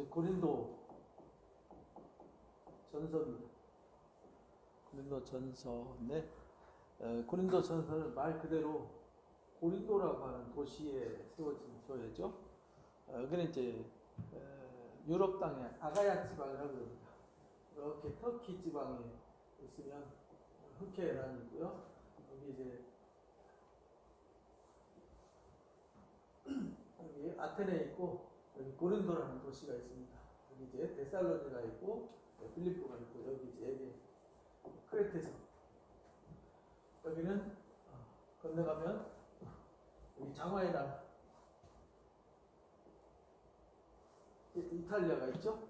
고린도 전서입니다. 고린도 전서인데 고린도 전서는 말 그대로 고린도라고 하는 도시에 세워진 교회죠. 여기는 이제 유럽 땅의 아가야 지방이라고 합니다. 이렇게 터키 지방에 있으면 흑해란이고요. 여기 이제 여기 아테네 있고 여기 고린도라는 도시가 있습니다. 여기 이제 데살로니가 있고 빌립보가 있고 여기 이제 크레테성. 여기는 건너가면 여기 장화의 나라 이탈리아가 있죠.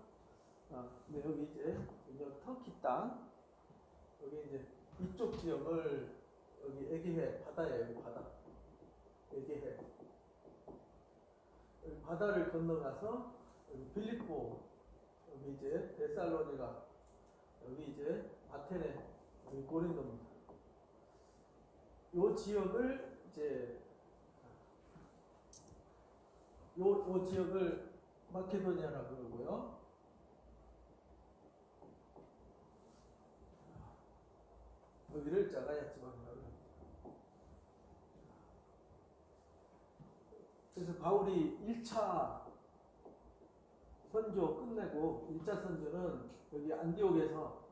근데 여기 이제 터키 땅 여기 이제 이쪽 지역을 여기 에게해 바다예요. 여기 바다 에게해 여기 바다를 건너가서 여기 빌립보 여기 이제 데살로니가 여기 이제 아테네 여기 고린도입니다. 요 지역을 이제 요 지역을 마케도니아라고 그러고요. 여기를 자가야 지방이라고 합니다. 그래서 바울이 1차 선교 끝내고 1차 선교는 여기 안디옥에서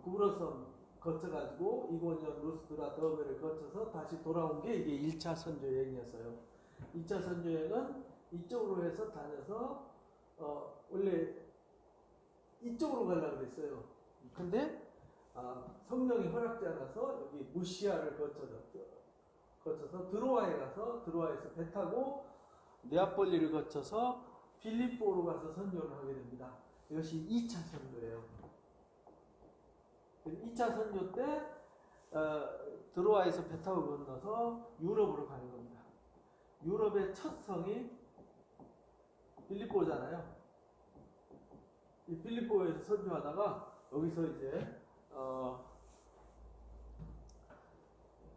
구브로섬 거쳐가지고 이고니온, 루스드라, 더베를 거쳐서 다시 돌아온 게 이게 1차 선교 여행이었어요. 2차 선교 여행은 이쪽으로 해서 다녀서 원래 이쪽으로 가려고 그랬어요. 근데 성령이 허락지 않아서 여기 무시아를 거쳐서 드로아에 가서 드로아에서 배 타고 네아폴리를 거쳐서 빌립보로 가서 선교를 하게 됩니다. 이것이 2차 선교예요. 2차 선교 때 드로아에서 배 타고 건너서 유럽으로 가는 겁니다. 유럽의 첫 성이 빌립보잖아요. 이 빌립보에서 선교하다가 여기서 이제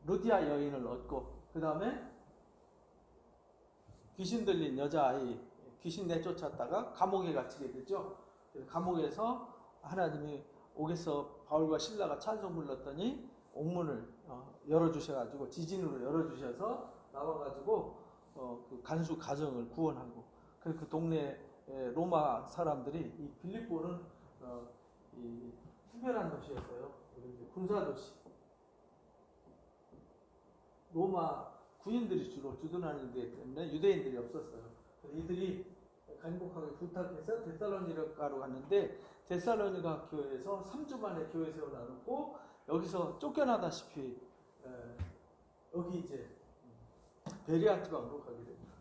루디아 여인을 얻고 그 다음에 귀신 들린 여자아이 귀신 내쫓았다가 감옥에 갇히게 되죠. 감옥에서 하나님이 옥에서 바울과 실라가 찬송 불렀더니 옥문을 열어주셔가지고 지진으로 열어주셔서 나와가지고 그 간수 가정을 구원하고 그 동네 로마 사람들이 이 빌립보는 이 특별한 도시였어요. 군사 도시. 로마 군인들이 주로 주둔하는 데 때문에 유대인들이 없었어요. 그래서 이들이 간곡하게 부탁해서 데살로니가로 갔는데 데살로니가 교회에서 3주 만에 교회 세워놔놓고 여기서 쫓겨나다시피 여기 이제 베리아 지방으로 가게 됩니다.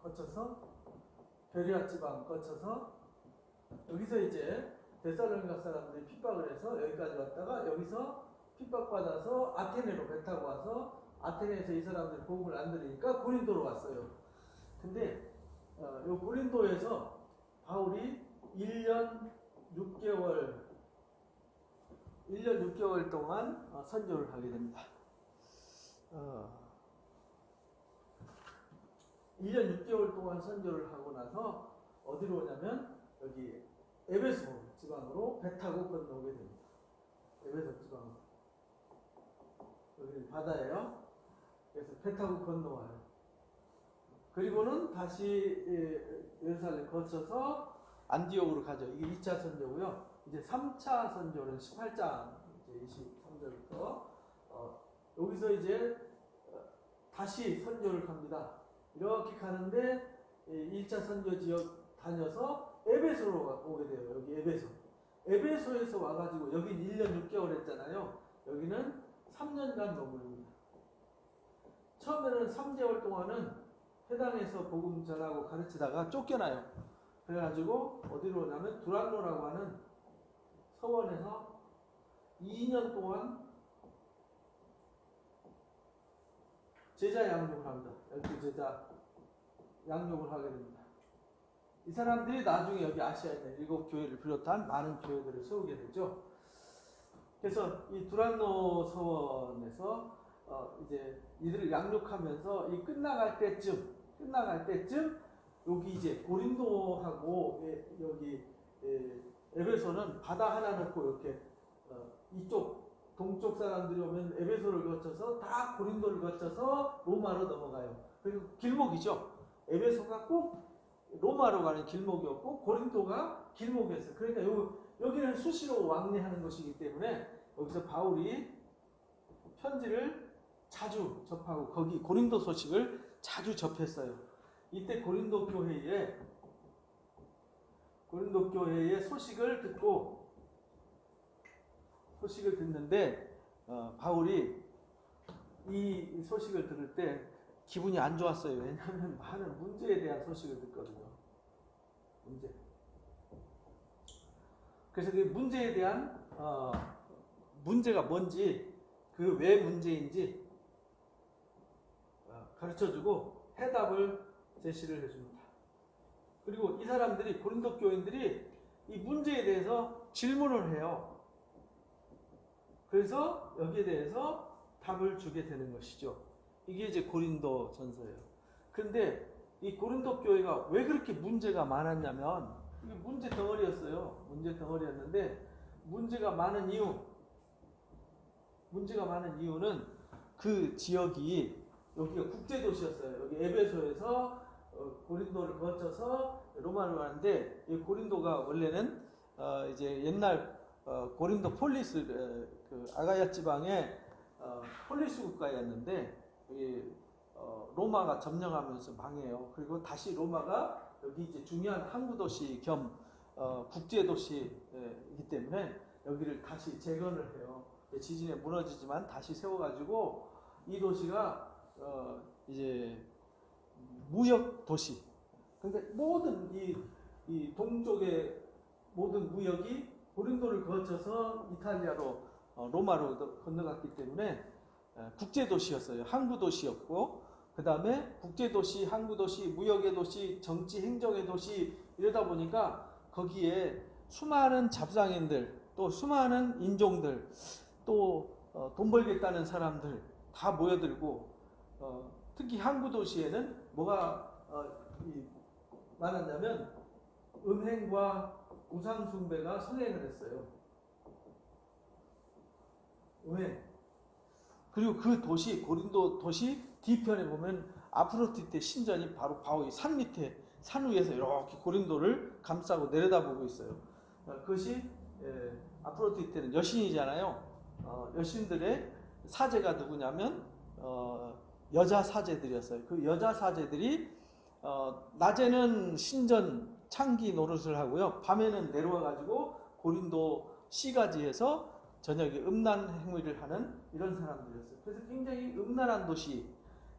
거쳐서 베리아 지방 거쳐서 여기서 이제 데살로니가 사람들이 핍박을 해서 여기까지 왔다가 여기서 핍박받아서 아테네로 배 타고 와서 아테네에서 이 사람들이 복음을 안 들으니까 고린도로 왔어요. 근데 요 고린도에서 바울이 1년 6개월 동안 선교를 하게 됩니다. 1년 6개월 동안 선교를 하고 나서 어디로 오냐면 여기 에베소 지방으로 배 타고 건너오게 됩니다. 에베소 지방으로. 여기 바다예요. 그래서 배 타고 건너와요. 그리고는 다시 예루살렘 거쳐서 안디옥으로 가죠. 이게 2차 선교고요. 이제 3차 선교는 18장 이제 23절부터 여기서 이제 다시 선교를 갑니다. 이렇게 가는데 1차 선교 지역 다녀서 에베소로 오게 돼요. 여기 에베소. 에베소에서 와가지고 여긴 1년 6개월 했잖아요. 여기는 3년간 머무릅니다. 처음에는 3개월 동안은 회당에서 복음 전하고 가르치다가 쫓겨나요. 그래가지고 어디로 오냐면 두란노라고 하는 서원에서 2년 동안 제자 양육을 합니다. 12제자 양육을 하게 됩니다. 이 사람들이 나중에 여기 아시아에 있는 7교회를 비롯한 많은 교회들을 세우게 되죠. 그래서 이 두란노 서원에서 이제 이들을 양육하면서 이 끝나갈 때쯤 여기 이제 고린도하고 여기 에베소는 바다 하나 놓고 이렇게 이쪽 동쪽 사람들이 오면 에베소를 거쳐서 다 고린도를 거쳐서 로마로 넘어가요. 그리고 길목이죠. 에베소가 꼭 로마로 가는 길목이었고 고린도가 길목이었어요. 그러니까 여기는 수시로 왕래하는 것이기 때문에 여기서 바울이 편지를 자주 접하고 거기 고린도 소식을 자주 접했어요. 이때 고린도 교회의 소식을 듣는데 바울이 이 소식을 들을 때 기분이 안 좋았어요. 왜냐하면 많은 문제에 대한 소식을 듣거든요. 문제. 그래서 그 문제에 대한 문제가 뭔지 그 왜 문제인지 가르쳐주고 해답을 제시를 해줍니다. 그리고 이 사람들이 고린도 교인들이 이 문제에 대해서 질문을 해요. 그래서 여기에 대해서 답을 주게 되는 것이죠. 이게 이제 고린도 전서예요. 그런데 이 고린도 교회가 왜 그렇게 문제가 많았냐면 이게 문제 덩어리였어요. 문제 덩어리였는데 문제가 많은 이유는 그 지역이 여기가 국제도시였어요. 여기 에베소에서 고린도를 거쳐서 로마로 가는데 이 고린도가 원래는 이제 옛날 고린도 폴리스 그 아가야 지방의 폴리스 국가였는데 로마가 점령하면서 망해요. 그리고 다시 로마가 여기 이제 중요한 항구 도시 겸 국제 도시이기 때문에 여기를 다시 재건을 해요. 지진에 무너지지만 다시 세워가지고 이 도시가 이제 무역 도시. 그러니까 모든 이 동쪽의 모든 무역이 고린도를 거쳐서 이탈리아로 로마로 건너갔기 때문에 국제도시였어요. 항구도시였고 그 다음에 국제도시, 항구도시, 무역의 도시, 정치, 행정의 도시 이러다 보니까 거기에 수많은 잡상인들 또 수많은 인종들 또 돈 벌겠다는 사람들 다 모여들고 특히 항구도시에는 뭐가 많았냐면 음행과 우상숭배가 성행을 했어요. 음행. 그리고 그 도시 고린도 도시 뒤편에 보면 아프로디테 신전이 바로 산 밑에 산 위에서 이렇게 고린도를 감싸고 내려다보고 있어요. 그것이 아프로디테는 여신이잖아요. 여신들의 사제가 누구냐면 여자 사제들이었어요. 그 여자 사제들이 낮에는 신전 창기 노릇을 하고요. 밤에는 내려와 가지고 고린도 시가지에서 저녁에 음란 행위를 하는 이런 사람들이었어요. 그래서 굉장히 음란한 도시,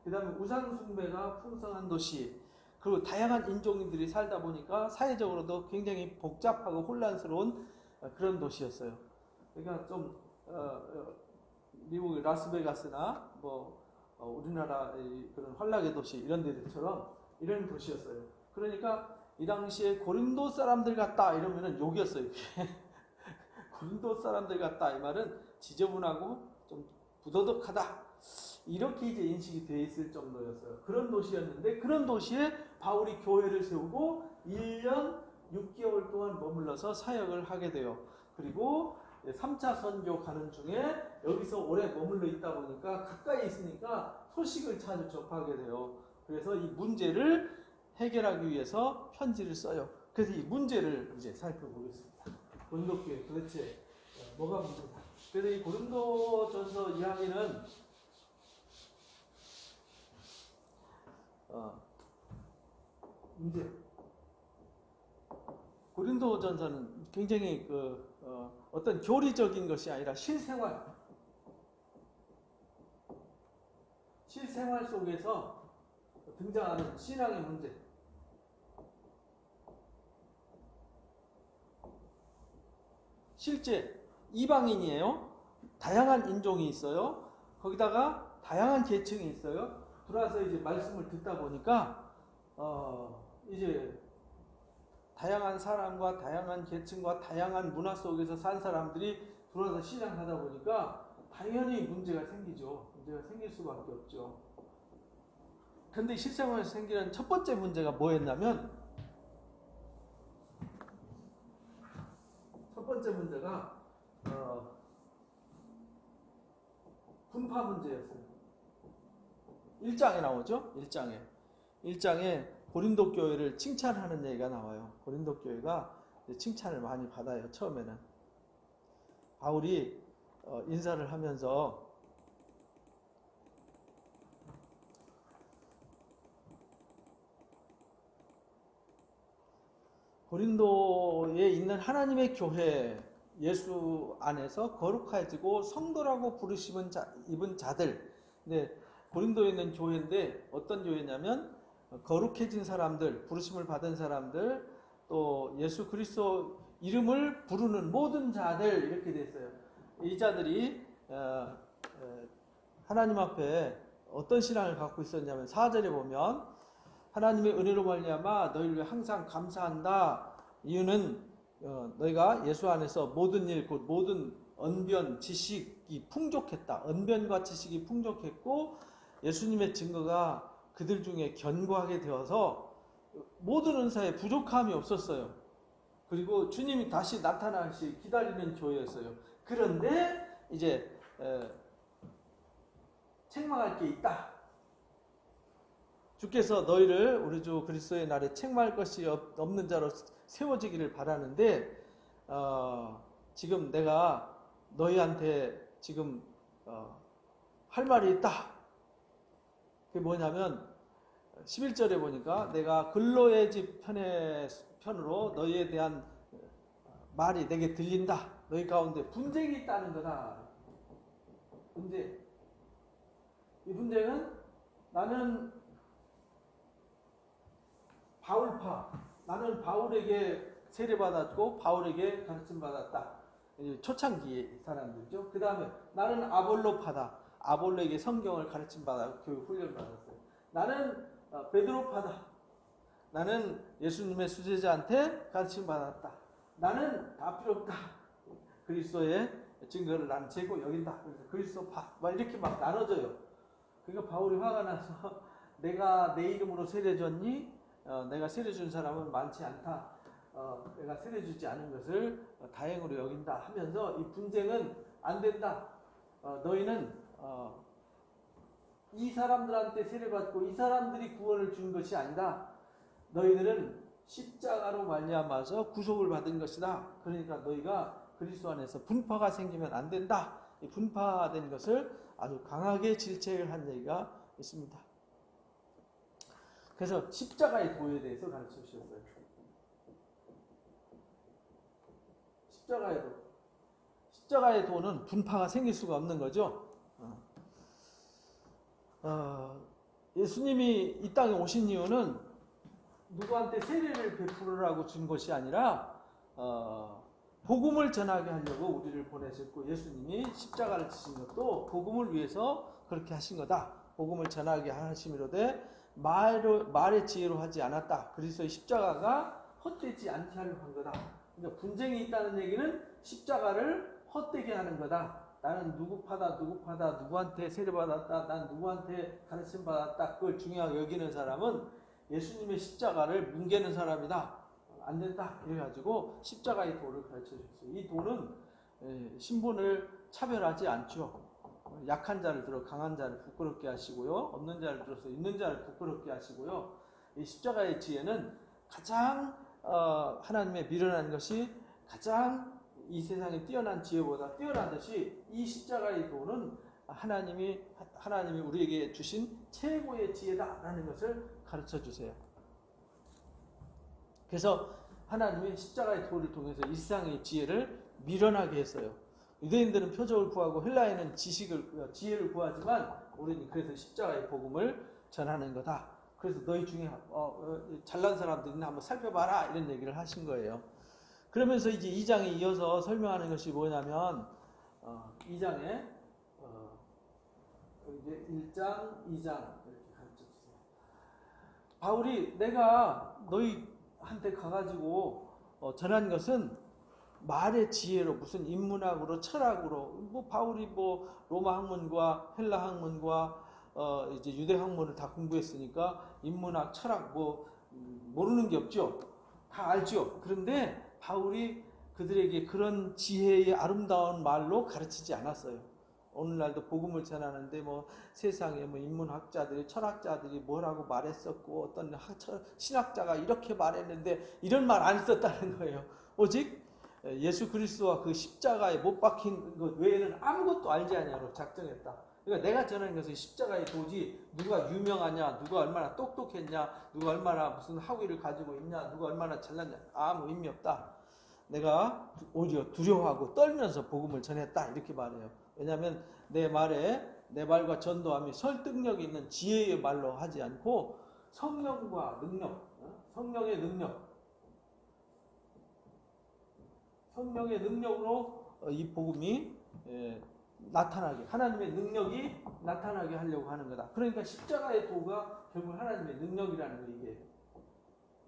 그 다음에 우상숭배가 풍성한 도시, 그리고 다양한 인종인들이 살다 보니까 사회적으로도 굉장히 복잡하고 혼란스러운 그런 도시였어요. 그러니까 좀 미국 라스베가스나 뭐 우리나라 그런 환락의 도시 이런 데들처럼 이런 도시였어요. 그러니까 이 당시에 고린도 사람들 같다 이러면은 욕이었어요. 고린도 사람들 같다 이 말은 지저분하고 좀 부도덕하다 이렇게 이제 인식이 돼 있을 정도였어요. 그런 도시였는데 그런 도시에 바울이 교회를 세우고 1년 6개월 동안 머물러서 사역을 하게 돼요. 그리고 3차 선교 가는 중에 여기서 오래 머물러 있다 보니까 가까이 있으니까 소식을 자주 접하게 돼요. 그래서 이 문제를 해결하기 위해서 편지를 써요. 그래서 이 문제를 이제 살펴보겠습니다. 고린도 교회 도대체 뭐가 문제냐. 그래서 이 고린도전서 이야기는 문제. 고린도전서는 굉장히 어떤 교리적인 것이 아니라 실생활 속에서 등장하는 신앙의 문제. 실제 이방인이에요. 다양한 인종이 있어요. 거기다가 다양한 계층이 있어요. 들어와서 이제 말씀을 듣다 보니까 이제 다양한 사람과 다양한 계층과 다양한 문화 속에서 산 사람들이 들어와서 신앙하다 보니까 당연히 문제가 생기죠. 문제가 생길 수밖에 없죠. 근데 실생활에서 생기는 첫 번째 문제가 뭐였냐면, 첫 번째 문제가 분파 문제였어요. 1장에 나오죠? 1장에 고린도 교회를 칭찬하는 얘기가 나와요. 고린도 교회가 칭찬을 많이 받아요. 처음에는 바울이 인사를 하면서 고린도에 있는 하나님의 교회, 예수 안에서 거룩해지고 성도라고 부르심은 입은 자들. 근데 고린도에 있는 교회인데 어떤 교회냐면 거룩해진 사람들, 부르심을 받은 사람들, 또 예수 그리스도 이름을 부르는 모든 자들, 이렇게 됐어요. 이 자들이 하나님 앞에 어떤 신앙을 갖고 있었냐면 4절에 보면 하나님의 은혜로 말미암아 너희를 위해 항상 감사한다. 이유는 너희가 예수 안에서 모든 일, 곧 모든 언변, 지식이 풍족했다. 언변과 지식이 풍족했고 예수님의 증거가 그들 중에 견고하게 되어서 모든 은사에 부족함이 없었어요. 그리고 주님이 다시 나타나시 기다리는 교회였어요. 그런데 이제 책망할 게 있다. 주께서 너희를 우리 주 그리스도의 날에 책망할 것이 없는 자로 세워지기를 바라는데 지금 내가 너희한테 지금 할 말이 있다. 그게 뭐냐면 11절에 보니까 내가 근로의 집 편으로 너희에 대한 말이 내게 들린다. 너희 가운데 분쟁이 있다는 거다. 분쟁. 이 분쟁은 나는 바울파, 나는 바울에게 세례받았고 바울에게 가르침받았다. 초창기 사람들이죠. 그 다음에 나는 아볼로파다. 아볼로에게 성경을 가르침받았고 교육 훈련받았어요. 나는 베드로파다. 나는 예수님의 수제자한테 가르침받았다. 나는 다 필요 없다. 그리스도의 증거를 나는 재고 여긴다. 그래서 그리스도파 막 이렇게 막 나눠져요. 그러니까 바울이 화가 나서 내가 내 이름으로 세례 줬니? 내가 세례 준 사람은 많지 않다. 내가 세례 주지 않은 것을 다행으로 여긴다 하면서 이 분쟁은 안 된다. 너희는 이 사람들한테 세례받고 이 사람들이 구원을 준 것이 아니다. 너희들은 십자가로 말미암아서 구속을 받은 것이다. 그러니까 너희가 그리스도 안에서 분파가 생기면 안 된다. 이 분파된 것을 아주 강하게 질책을 한 얘기가 있습니다. 그래서 십자가의 도에 대해서 가르쳐 주셨어요. 십자가의 도는 분파가 생길 수가 없는 거죠. 예수님이 이 땅에 오신 이유는 누구한테 세례를 베풀으라고 준 것이 아니라 복음을 전하게 하려고 우리를 보내셨고, 예수님이 십자가를 지신 것도 복음을 위해서 그렇게 하신 거다. 복음을 전하게 하심이로되 말의 지혜로 하지 않았다. 그리스도의 십자가가 헛되지 않게 하려고 한 거다. 그러니까 분쟁이 있다는 얘기는 십자가를 헛되게 하는 거다. 나는 누구파다 누구한테 세례받았다, 난 누구한테 가르침받았다, 그걸 중요하게 여기는 사람은 예수님의 십자가를 뭉개는 사람이다. 안 된다. 그래가지고 십자가의 도를 가르쳐 줬어요. 이 도는 신분을 차별하지 않죠. 약한 자를 들어 강한 자를 부끄럽게 하시고요, 없는 자를 들어서 있는 자를 부끄럽게 하시고요. 이 십자가의 지혜는 가장 하나님의 미련한 것이 가장 이 세상에 뛰어난 지혜보다 뛰어나듯이 이 십자가의 도는 하나님이 우리에게 주신 최고의 지혜다라는 것을 가르쳐 주세요. 그래서 하나님이 십자가의 도를 통해서 이 세상의 지혜를 미련하게 했어요. 유대인들은 표적을 구하고 헬라인은 지혜를 구하지만 우리는 그래서 십자가의 복음을 전하는 거다. 그래서 너희 중에 잘난 사람들 있나 한번 살펴봐라, 이런 얘기를 하신 거예요. 그러면서 이제 2장에 이어서 설명하는 것이 뭐냐면 2장에 이제 1장, 2장 이렇게 가르쳐 주세요. 바울이 내가 너희한테 가가지고 전한 것은 말의 지혜로, 무슨 인문학으로, 철학으로, 바울이 로마 학문과 헬라 학문과 이제 유대 학문을 다 공부했으니까 인문학, 철학 모르는 게 없죠. 다 알죠. 그런데 바울이 그들에게 그런 지혜의 아름다운 말로 가르치지 않았어요. 오늘날도 복음을 전하는데 세상에 인문학자들이, 철학자들이 뭐라고 말했었고 어떤 신학자가 이렇게 말했는데 이런 말 안 썼다는 거예요. 오직 예수 그리스도와 그 십자가에 못 박힌 것 외에는 아무것도 알지 아니하로 작정했다. 그러니까 내가 전하는 것은 십자가의 도지, 누가 유명하냐, 누가 얼마나 똑똑했냐, 누가 얼마나 무슨 학위를 가지고 있냐, 누가 얼마나 잘났냐, 아무 의미 없다. 내가 오히려 두려워하고 떨면서 복음을 전했다, 이렇게 말해요. 왜냐하면 내 말과 전도함이 설득력 있는 지혜의 말로 하지 않고 성령과 능력, 성령의 능력으로 이 복음이 나타나게, 하나님의 능력이 나타나게 하려고 하는 거다. 그러니까 십자가의 도가 결국 하나님의 능력이라는 거예요.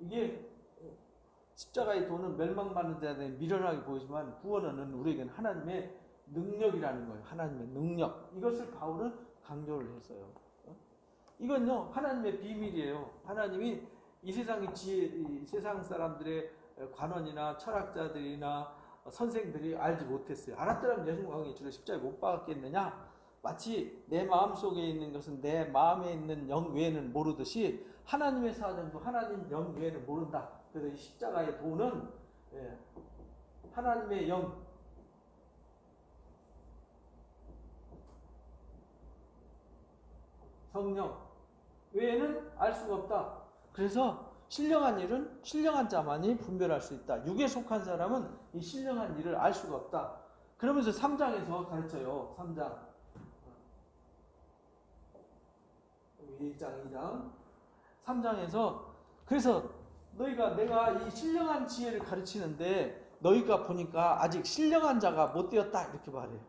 이게 십자가의 도는 멸망받는 자들에 미련하게 보이지만 구원은 우리에게는 하나님의 능력이라는 거예요. 하나님의 능력. 이것을 바울은 강조를 했어요. 이건요, 하나님의 비밀이에요. 하나님이 이 세상 사람들의 관원이나 철학자들이나 선생들이 알지 못했어요. 알았더라면 예수님과 주를 십자가에 못 박았겠느냐? 마치 내 마음속에 있는 것은 내 마음에 있는 영 외에는 모르듯이 하나님의 사정도 하나님 영 외에는 모른다. 그래서 이 십자가의 도는 하나님의 영, 성령 외에는 알 수가 없다. 그래서 신령한 일은 신령한 자만이 분별할 수 있다. 육에 속한 사람은 이 신령한 일을 알 수가 없다. 그러면서 3장에서 가르쳐요. 3장 1장 2장 3장에서 그래서 내가 이 신령한 지혜를 가르치는데 너희가 보니까 아직 신령한 자가 못 되었다, 이렇게 말해요.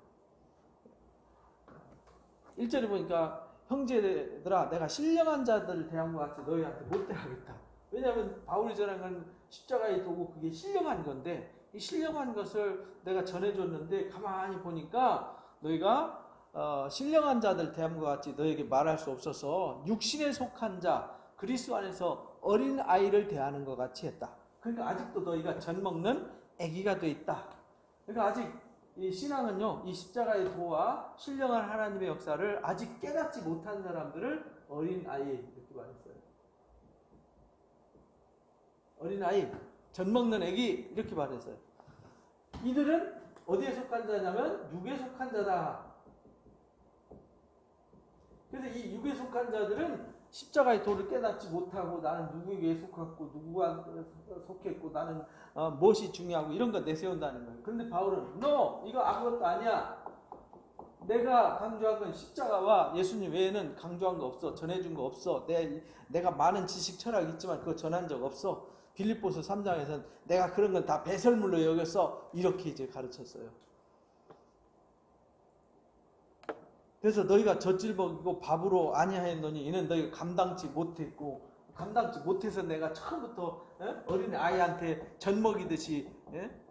1절에 보니까 형제들아, 내가 신령한 자들을 대함과 같이 너희한테 못 대하겠다. 왜냐하면 바울이 전한 건 십자가의 도고 그게 신령한 건데, 이 신령한 것을 내가 전해줬는데 가만히 보니까 너희가 신령한 자들 대함과 같이 너희에게 말할 수 없어서 육신에 속한 자, 그리스도 안에서 어린 아이를 대하는 것 같이 했다. 그러니까 아직도 너희가 젖먹는 아기가 돼 있다. 그러니까 아직 이 신앙은요, 이 십자가의 도와 신령한 하나님의 역사를 아직 깨닫지 못한 사람들을 어린 아이, 이렇게 말했어요. 어린 아이, 젖먹는 아기, 이렇게 말했어요. 이들은 어디에 속한 자냐면 육에 속한 자다. 그래서 이 육에 속한 자들은 십자가의 도를 깨닫지 못하고 나는 누구에게 속했고 누구가 속했고 나는 무엇이 중요하고 이런 거 내세운다는 거예요. 그런데 바울은 이거 아무것도 아니야. 내가 강조한 건 십자가와 예수님 외에는 강조한 거 없어. 전해준 거 없어. 내가 많은 지식 철학이 있지만 그거 전한 적 없어. 빌립보서 3장에서는 내가 그런 건 다 배설물로 여겼어. 이렇게 이제 가르쳤어요. 그래서 너희가 젖질 먹이고 밥으로 아니하였노니 이는 너희가 감당치 못했고, 감당치 못해서 내가 처음부터 어린 아이한테 젖 먹이듯이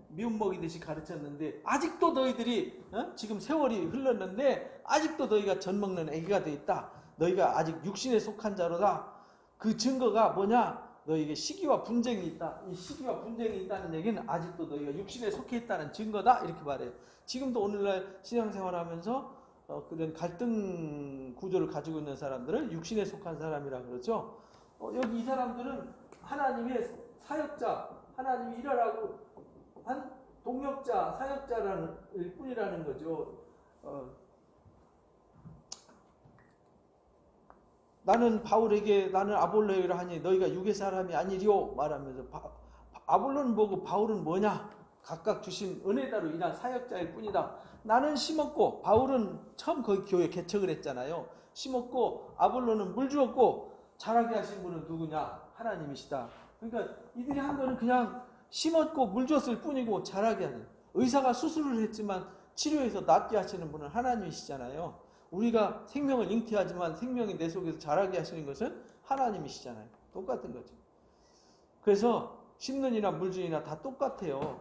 미움 먹이듯이 가르쳤는데 아직도 너희들이 지금 세월이 흘렀는데 아직도 너희가 젖 먹는 애기가 돼 있다. 너희가 아직 육신에 속한 자로다. 그 증거가 뭐냐? 너희에게 시기와 분쟁이 있다. 이 시기와 분쟁이 있다는 얘기는 아직도 너희가 육신에 속해 있다는 증거다. 이렇게 말해요. 지금도 오늘날 신앙생활하면서 그런 갈등 구조를 가지고 있는 사람들은 육신에 속한 사람이라 그러죠. 여기 이 사람들은 하나님의 사역자, 하나님이 일하라고 한 동역자, 사역자라는 뿐이라는 거죠. 나는 바울에게 나는 아볼로에게 하니 너희가 육의 사람이 아니리오 말하면서 아볼로는 뭐고 바울은 뭐냐? 각각 주신 은혜대로 일한 사역자일 뿐이다. 나는 심었고 바울은 처음 거기 교회 개척을 했잖아요. 심었고 아볼로는 물 주었고 자라게 하신 분은 누구냐? 하나님이시다. 그러니까 이들이 한 거는 그냥 심었고 물 줬을 뿐이고 자라게 하는, 의사가 수술을 했지만 치료해서 낫게 하시는 분은 하나님이시잖아요. 우리가 생명을 잉태하지만 생명이 내 속에서 자라게 하시는 것은 하나님이시잖아요. 똑같은 거죠. 그래서 심는 이나 물주이나 다 똑같아요.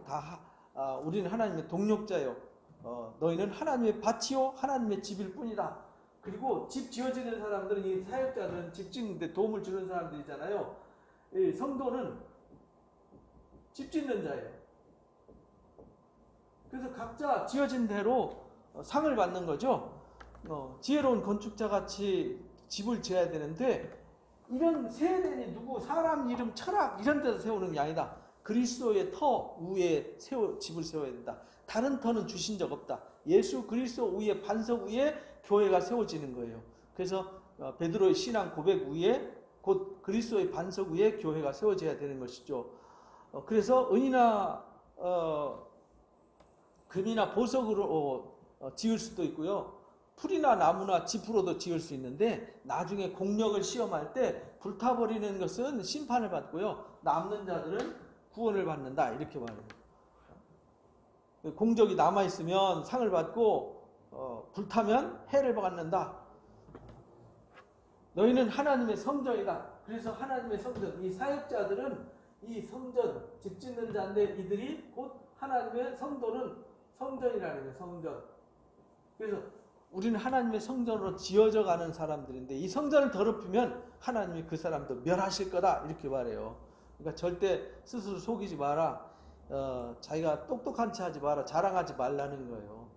우리는 하나님의 동력자예요. 너희는 하나님의 밭이요 하나님의 집일 뿐이다. 그리고 집 지어지는 사람들은, 이 사역자들은 집 짓는데 도움을 주는 사람들이잖아요. 이 성도는 집 짓는 자예요. 그래서 각자 지어진 대로 상을 받는 거죠. 지혜로운 건축자 같이 집을 지어야 되는데, 이런 세대니 누구 사람 이름 철학 이런 데서 세우는 게 아니다. 그리스도의 터 위에 집을 세워야 된다. 다른 터는 주신 적 없다. 예수 그리스도 위에 반석 위에 교회가 세워지는 거예요. 그래서 베드로의 신앙 고백 위에 곧 그리스도의 반석 위에 교회가 세워져야 되는 것이죠. 그래서 은이나 금이나 보석으로 지을 수도 있고요. 풀이나 나무나 짚으로도 지을 수 있는데, 나중에 공력을 시험할 때 불타버리는 것은 심판을 받고요, 남는 자들은 구원을 받는다, 이렇게 말해요. 공적이 남아있으면 상을 받고 불타면 해를 받는다. 너희는 하나님의 성전이다. 그래서 하나님의 성전, 이 사역자들은 이 성전, 집 짓는 자인데 이들이 곧 하나님의 성도는 성전이라는 거예요. 성전. 그래서 우리는 하나님의 성전으로 지어져 가는 사람들인데, 이 성전을 더럽히면 하나님이 그 사람도 멸하실 거다, 이렇게 말해요. 그러니까 절대 스스로 속이지 마라. 자기가 똑똑한 체 하지 마라. 자랑하지 말라는 거예요.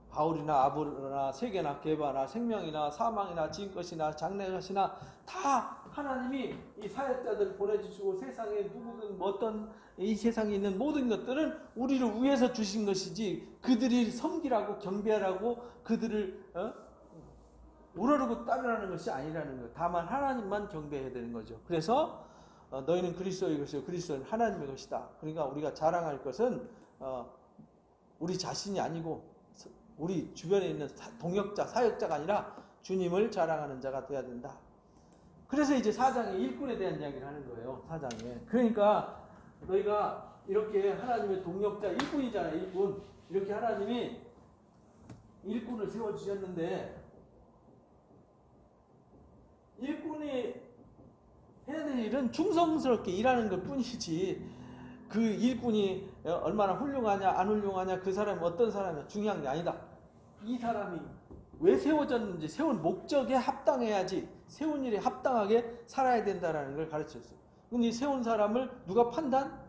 바울이나 아볼로나 세계나 게바나 생명이나 사망이나 지금것이나 장래것이나 다 하나님이 이 사역자들 보내주시고, 세상에 누구든 어떤 이 세상에 있는 모든 것들은 우리를 위해서 주신 것이지, 그들이 섬기라고 경배하라고 그들을 우러르고 따르라는 것이 아니라는 거예요. 다만 하나님만 경배해야 되는 거죠. 그래서 너희는 그리스도의 것이요 그리스도는 하나님의 것이다. 그러니까 우리가 자랑할 것은 우리 자신이 아니고 우리 주변에 있는 동역자, 사역자가 아니라 주님을 자랑하는 자가 되어야 된다. 그래서 이제 4장에 일꾼에 대한 이야기를 하는 거예요. 4장에. 그러니까 너희가 이렇게 하나님의 동역자, 일꾼이잖아요. 일꾼. 이렇게 하나님이 일꾼을 세워주셨는데, 일꾼이 해야 될 일은 충성스럽게 일하는 것 뿐이지, 그 일꾼이 얼마나 훌륭하냐 안 훌륭하냐, 그 사람이 어떤 사람이냐 중요한 게 아니다. 이 사람이 왜 세워졌는지, 세운 목적에 합당해야지, 세운 일에 합당하게 살아야 된다는 걸 가르쳤어요. 근데 이 세운 사람을 누가 판단?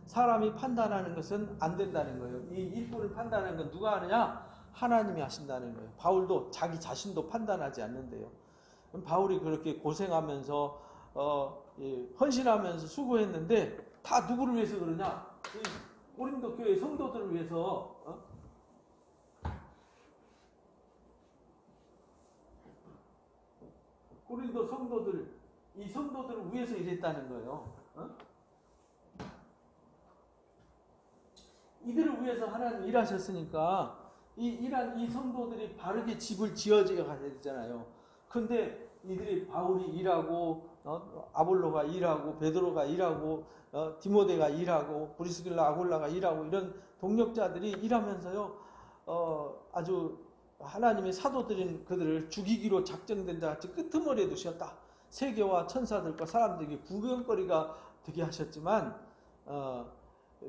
사람이 판단하는 것은 안 된다는 거예요. 이 일꾼을 판단하는 건 누가 하느냐? 하나님이 하신다는 거예요. 바울도 자기 자신도 판단하지 않는데요. 바울이 그렇게 고생하면서 헌신하면서 수고했는데, 다 누구를 위해서 그러냐? 이 고린도 교회 성도들을 위해서, 고린도 성도들, 이 성도들을 위해서 일했다는 거예요. 이들을 위해서 하나님 일하셨으니까 이 성도들이 바르게 집을 지어져야 되잖아요. 근데 이들이 바울이 일하고 아볼로가 일하고 베드로가 일하고 디모데가 일하고 브리스길라 아골라가 일하고, 이런 동력자들이 일하면서요, 아주 하나님의 사도들인 그들을 죽이기로 작정된 자 같이 끄트머리에 두셨다. 세계와 천사들과 사람들에게 구경거리가 되게 하셨지만,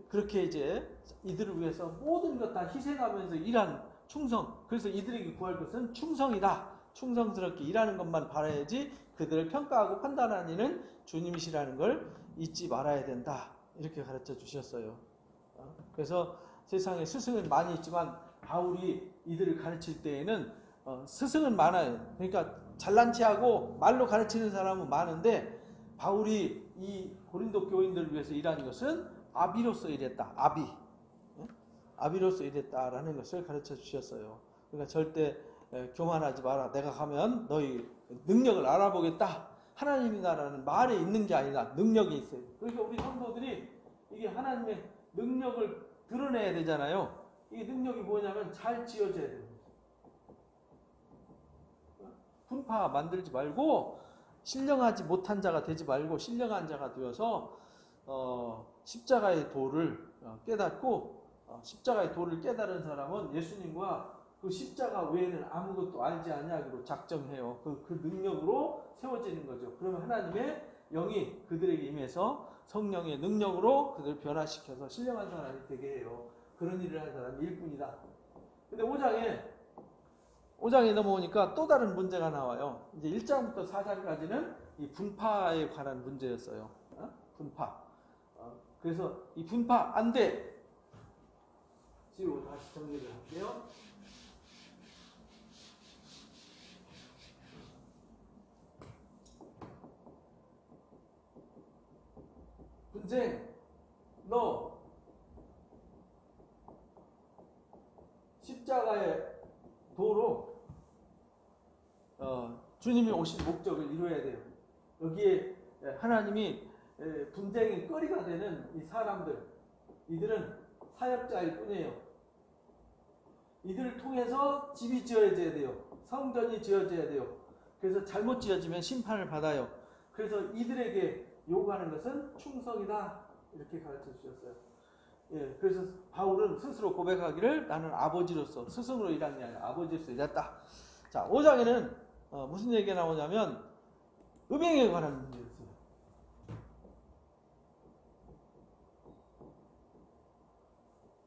그렇게 이제 이들을 위해서 모든 것 다 희생하면서 일한 충성. 그래서 이들에게 구할 것은 충성이다. 충성스럽게 일하는 것만 바라야지, 그들을 평가하고 판단하는 이는 주님이시라는 걸 잊지 말아야 된다. 이렇게 가르쳐 주셨어요. 그래서 세상에 스승은 많이 있지만 바울이 이들을 가르칠 때에는 스승은 많아요. 그러니까 잘난 체하고 말로 가르치는 사람은 많은데, 바울이 이 고린도 교인들을 위해서 일한 것은 아비로서 일했다. 아비로서 일했다라는 것을 가르쳐 주셨어요. 그러니까 절대 교만하지 마라. 내가 가면 너희 능력을 알아보겠다. 하나님의 나라는 말에 있는 게 아니라 능력이 있어요. 그러니까 우리 성도들이 이게 하나님의 능력을 드러내야 되잖아요. 이 능력이 뭐냐면 잘 지어져야 돼요. 분파 만들지 말고, 신령하지 못한 자가 되지 말고 신령한 자가 되어서 십자가의 도를 깨닫고, 십자가의 도를 깨달은 사람은 예수님과 그 십자가 외에는 아무것도 알지 아니하기로 작정해요. 그 능력으로 세워지는 거죠. 그러면 하나님의 영이 그들에게 임해서 성령의 능력으로 그들을 변화시켜서 신령한 사람이 되게 해요. 그런 일을 한 사람이 일꾼이다. 근데 5장에 5장에 넘어오니까 또 다른 문제가 나와요. 이제 1장부터 4장까지는 이 분파에 관한 문제였어요. 분파. 그래서 이 분파 안 돼. 지우고 다시 정리를 할게요. 분쟁, 너 십자가의 도로 주님이 오신 목적을 이루어야 돼요. 여기에 하나님이 분쟁의 거리가 되는 이 사람들, 이들은 사역자일 뿐이에요. 이들을 통해서 집이 지어져야 돼요. 성전이 지어져야 돼요. 그래서 잘못 지어지면 심판을 받아요. 그래서 이들에게 요구하는 것은 충성이다, 이렇게 가르쳐 주셨어요. 예, 그래서 바울은 스스로 고백하기를 나는 아버지로서 스승으로 일한 게 아니라 아버지로서 일했다. 자, 5장에는 무슨 얘기가 나오냐면 음행에 관한 문제였어요.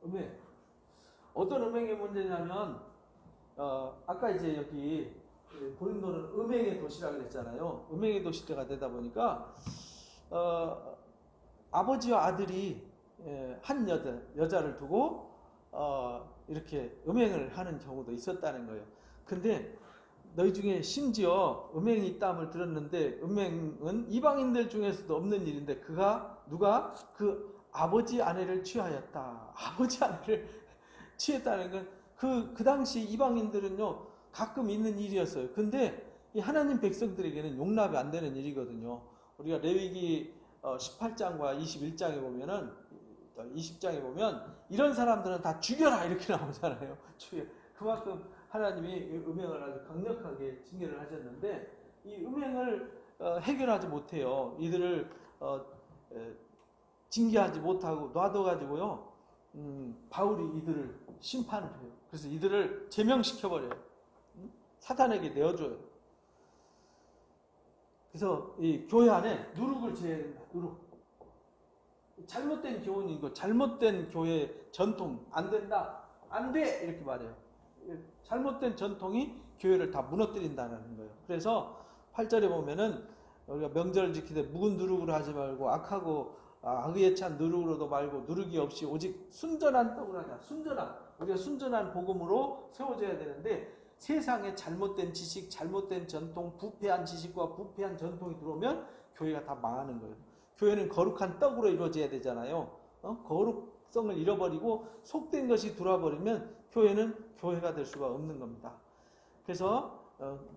음행. 어떤 음행의 문제냐면 아까 이제 여기 고린도는 음행의 도시라고 그랬잖아요. 음행의 도시가 되다 보니까 아버지와 아들이 한 여자를 두고 이렇게 음행을 하는 경우도 있었다는 거예요. 근데 너희 중에 심지어 음행이 있다함을 들었는데 음행은 이방인들 중에서도 없는 일인데 누가 그 아버지 아내를 취하였다. 아버지 아내를 취했다는 건 그 당시 이방인들은요 가끔 있는 일이었어요. 근데 이 하나님 백성들에게는 용납이 안 되는 일이거든요. 우리가 레위기 18장과 21장에 보면은 20장에 보면 이런 사람들은 다 죽여라 이렇게 나오잖아요. 그만큼 하나님이 음행을 아주 강력하게 징계를 하셨는데 이 음행을 해결하지 못해요. 이들을 징계하지 못하고 놔둬가지고요. 바울이 이들을 심판을 해요. 그래서 이들을 제명시켜버려요. 사탄에게 내어줘요. 그래서 이 교회 안에 누룩을 제해야 된다. 누룩. 잘못된 교훈이고 잘못된 교회 전통 안 된다. 안 돼! 이렇게 말해요. 잘못된 전통이 교회를 다 무너뜨린다는 거예요. 그래서 8절에 보면은 우리가 명절을 지키되 묵은 누룩으로 하지 말고 악의에 찬 누룩으로도 말고 누룩이 없이 오직 순전한 떡으로 하자. 우리가 순전한 복음으로 세워져야 되는데 세상에 잘못된 지식, 잘못된 전통, 부패한 지식과 부패한 전통이 들어오면 교회가 다 망하는 거예요. 교회는 거룩한 떡으로 이루어져야 되잖아요. 거룩성을 잃어버리고 속된 것이 들어와버리면 교회는 교회가 될 수가 없는 겁니다. 그래서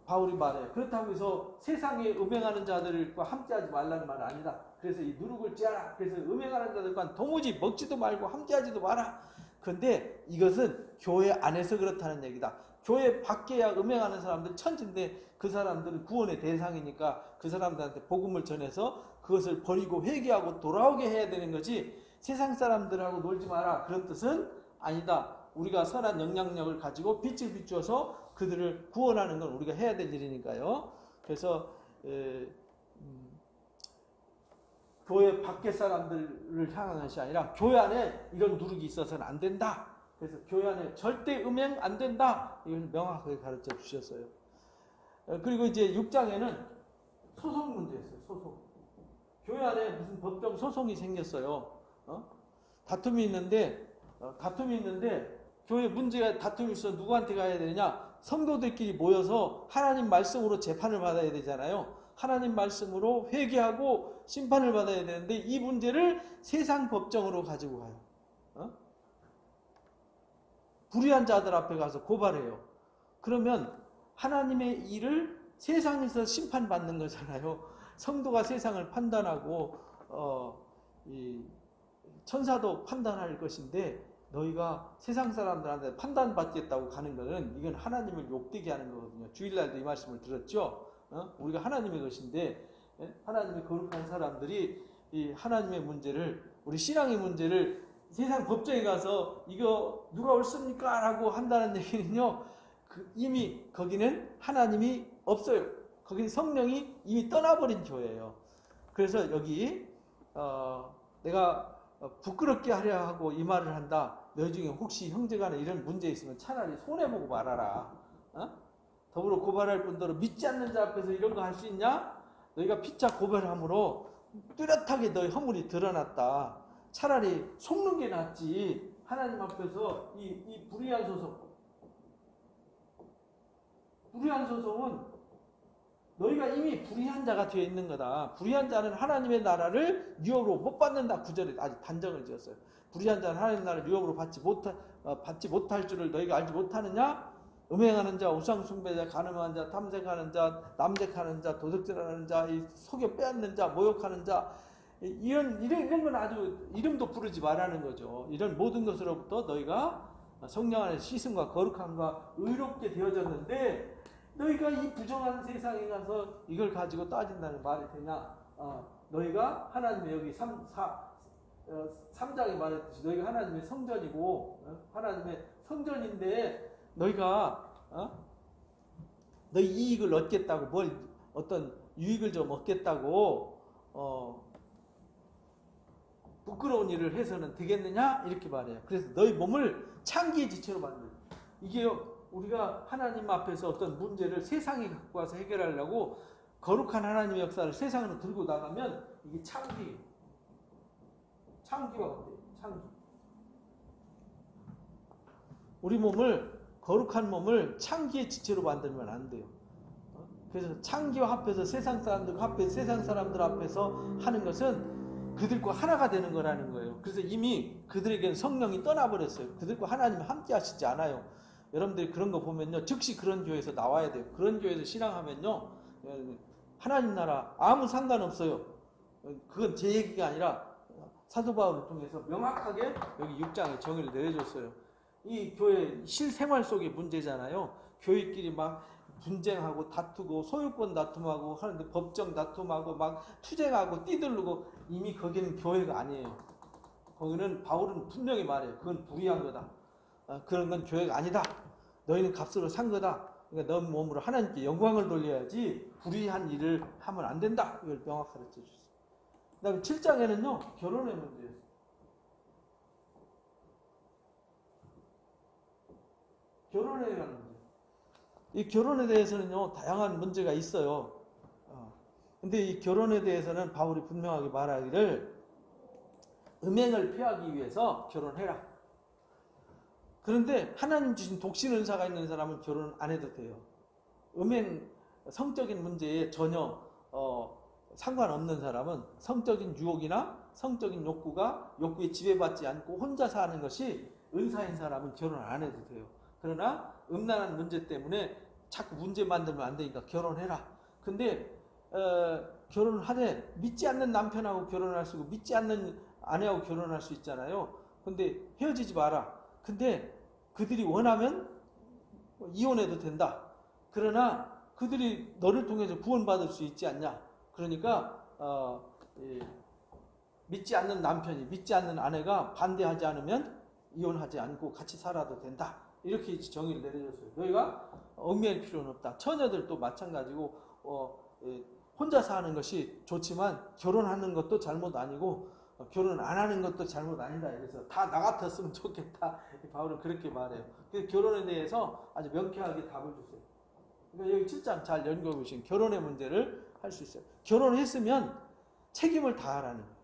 바울이 말해요. 그렇다고 해서 세상에 음행하는 자들과 함께하지 말라는 말은 아니다. 그래서 이 누룩을 찌하라. 그래서 음행하는 자들과 도무지 먹지도 말고 함께하지도 마라. 그런데 이것은 교회 안에서 그렇다는 얘기다. 교회 밖에야 음행하는 사람들 천진데 그 사람들은 구원의 대상이니까 그 사람들한테 복음을 전해서 그것을 버리고 회개하고 돌아오게 해야 되는 거지 세상 사람들하고 놀지 마라. 그런 뜻은 아니다. 우리가 선한 영향력을 가지고 빛을 비추어서 그들을 구원하는 건 우리가 해야 될 일이니까요. 그래서 교회 밖의 사람들을 향하는 것이 아니라 교회 안에 이런 누룩이 있어서는 안 된다. 그래서 교회 안에 절대 음행 안 된다. 이걸 명확하게 가르쳐 주셨어요. 그리고 이제 6장에는 소송 문제였어요. 소송. 교회 안에 무슨 법정 소송이 생겼어요. 다툼이 있는데 교회 문제가 다툼이 있어 누구한테 가야 되느냐? 성도들끼리 모여서 하나님 말씀으로 재판을 받아야 되잖아요. 하나님 말씀으로 회개하고 심판을 받아야 되는데 이 문제를 세상 법정으로 가지고 가요. 불의한 자들 앞에 가서 고발해요. 그러면 하나님의 일을 세상에서 심판받는 거잖아요. 성도가 세상을 판단하고 이 천사도 판단할 것인데 너희가 세상 사람들한테 판단받겠다고 가는 것은 이건 하나님을 욕되게 하는 거거든요. 주일날도 이 말씀을 들었죠. 우리가 하나님의 것인데 하나님의 거룩한 사람들이 이 하나님의 문제를 우리 신앙의 문제를 세상 법정에 가서 이거 누가 옳습니까? 라고 한다는 얘기는요. 이미 거기는 하나님이 없어요. 거기는 성령이 이미 떠나버린 교회예요. 그래서 여기 내가 부끄럽게 하려 하고 이 말을 한다. 너희 중에 혹시 형제간에 이런 문제 있으면 차라리 손해보고 말아라. 더불어 고발할 뿐더러 믿지 않는 자 앞에서 이런 거 할 수 있냐? 너희가 피차 고발함으로 뚜렷하게 너희 허물이 드러났다. 차라리 속는 게 낫지. 하나님 앞에서 이 불의한 소송은 너희가 이미 불의한 자가 되어 있는 거다. 불의한 자는 하나님의 나라를 유업으로 못 받는다. 구절에 아주 단정을 지었어요. 불의한 자는 하나님의 나라를 유업으로 받지 못할 줄을 너희가 알지 못하느냐? 음행하는 자, 우상숭배자, 가늠하는 자, 탐색하는 자, 남색하는 자, 도둑질하는 자, 속여 빼앗는 자, 모욕하는 자, 이런 건 아주 이름도 부르지 말라는 거죠. 이런 모든 것으로부터 너희가 성령 안에 씻음과 거룩함과 의롭게 되어졌는데 너희가 이 부정한 세상에 가서 이걸 가지고 따진다는 말이 되냐? 너희가 하나님의 여기 3장에 말했듯이 너희가 하나님의 성전이고 하나님의 성전인데 너희가 너희 이익을 얻겠다고 어떤 유익을 좀 얻겠다고 부끄러운 일을 해서는 되겠느냐? 이렇게 말해요. 그래서 너희 몸을 창기의 지체로 만들어. 이게 우리가 하나님 앞에서 어떤 문제를 세상에 갖고 와서 해결하려고 거룩한 하나님의 역사를 세상으로 들고 나가면 이게 창기와 같아요. 창기. 우리 몸을 거룩한 몸을 창기의 지체로 만들면 안 돼요. 그래서 창기와 합해서 세상 사람들 앞에서 하는 것은 그들과 하나가 되는 거라는 거예요. 그래서 이미 그들에게는 성령이 떠나버렸어요. 그들과 하나님이 함께 하시지 않아요. 여러분들이 그런 거 보면요, 즉시 그런 교회에서 나와야 돼요. 그런 교회에서 신앙하면요, 하나님 나라 아무 상관없어요. 그건 제 얘기가 아니라 사도 바울을 통해서 명확하게 여기 6장에 정의를 내려줬어요. 이 교회 실생활 속의 문제잖아요. 교회끼리 막 분쟁하고 다투고 소유권 다툼하고 하는데 법정 다툼하고 막 투쟁하고 뛰들르고 이미 거기는 교회가 아니에요. 거기는 바울은 분명히 말해요. 그건 불의한 거다. 그런 건 교회가 아니다. 너희는 값으로 산 거다. 그러니까 너 몸으로 하나님께 영광을 돌려야지 불의한 일을 하면 안 된다. 이걸 명확하게 가르쳐 주셨어요. 그 다음에 7장에는요. 결혼의 문제예요. 결혼에 대한 문제. 이 결혼에 대해서는요. 다양한 문제가 있어요. 근데 이 결혼에 대해서는 바울이 분명하게 말하기를 음행을 피하기 위해서 결혼해라. 그런데 하나님 주신 독신 은사가 있는 사람은 결혼 안 해도 돼요. 성적인 문제에 전혀 상관없는 사람은 성적인 유혹이나 성적인 욕구에 지배받지 않고 혼자 사는 것이 은사인 사람은 결혼 안 해도 돼요. 그러나 음란한 문제 때문에 자꾸 문제 만들면 안 되니까 결혼해라. 근데 결혼을 하되 믿지 않는 남편하고 결혼할 수 있고 믿지 않는 아내하고 결혼할 수 있잖아요. 근데 헤어지지 마라. 근데 그들이 원하면 이혼해도 된다. 그러나 그들이 너를 통해서 구원받을 수 있지 않냐. 그러니까 믿지 않는 남편이 믿지 않는 아내가 반대하지 않으면 이혼하지 않고 같이 살아도 된다. 이렇게 정의를 내려줬어요. 너희가 얽매일 필요는 없다. 처녀들도 마찬가지고 혼자 사는 것이 좋지만 결혼하는 것도 잘못 아니고 결혼 안 하는 것도 잘못 아니다. 그래서 다 나 같았으면 좋겠다. 바울은 그렇게 말해요. 그래서 결혼에 대해서 아주 명쾌하게 답을 줬어요. 그러니까 여기 7장 잘 연구해보시면 결혼의 문제를 할 수 있어요. 결혼했으면 책임을 다하라는 거예요.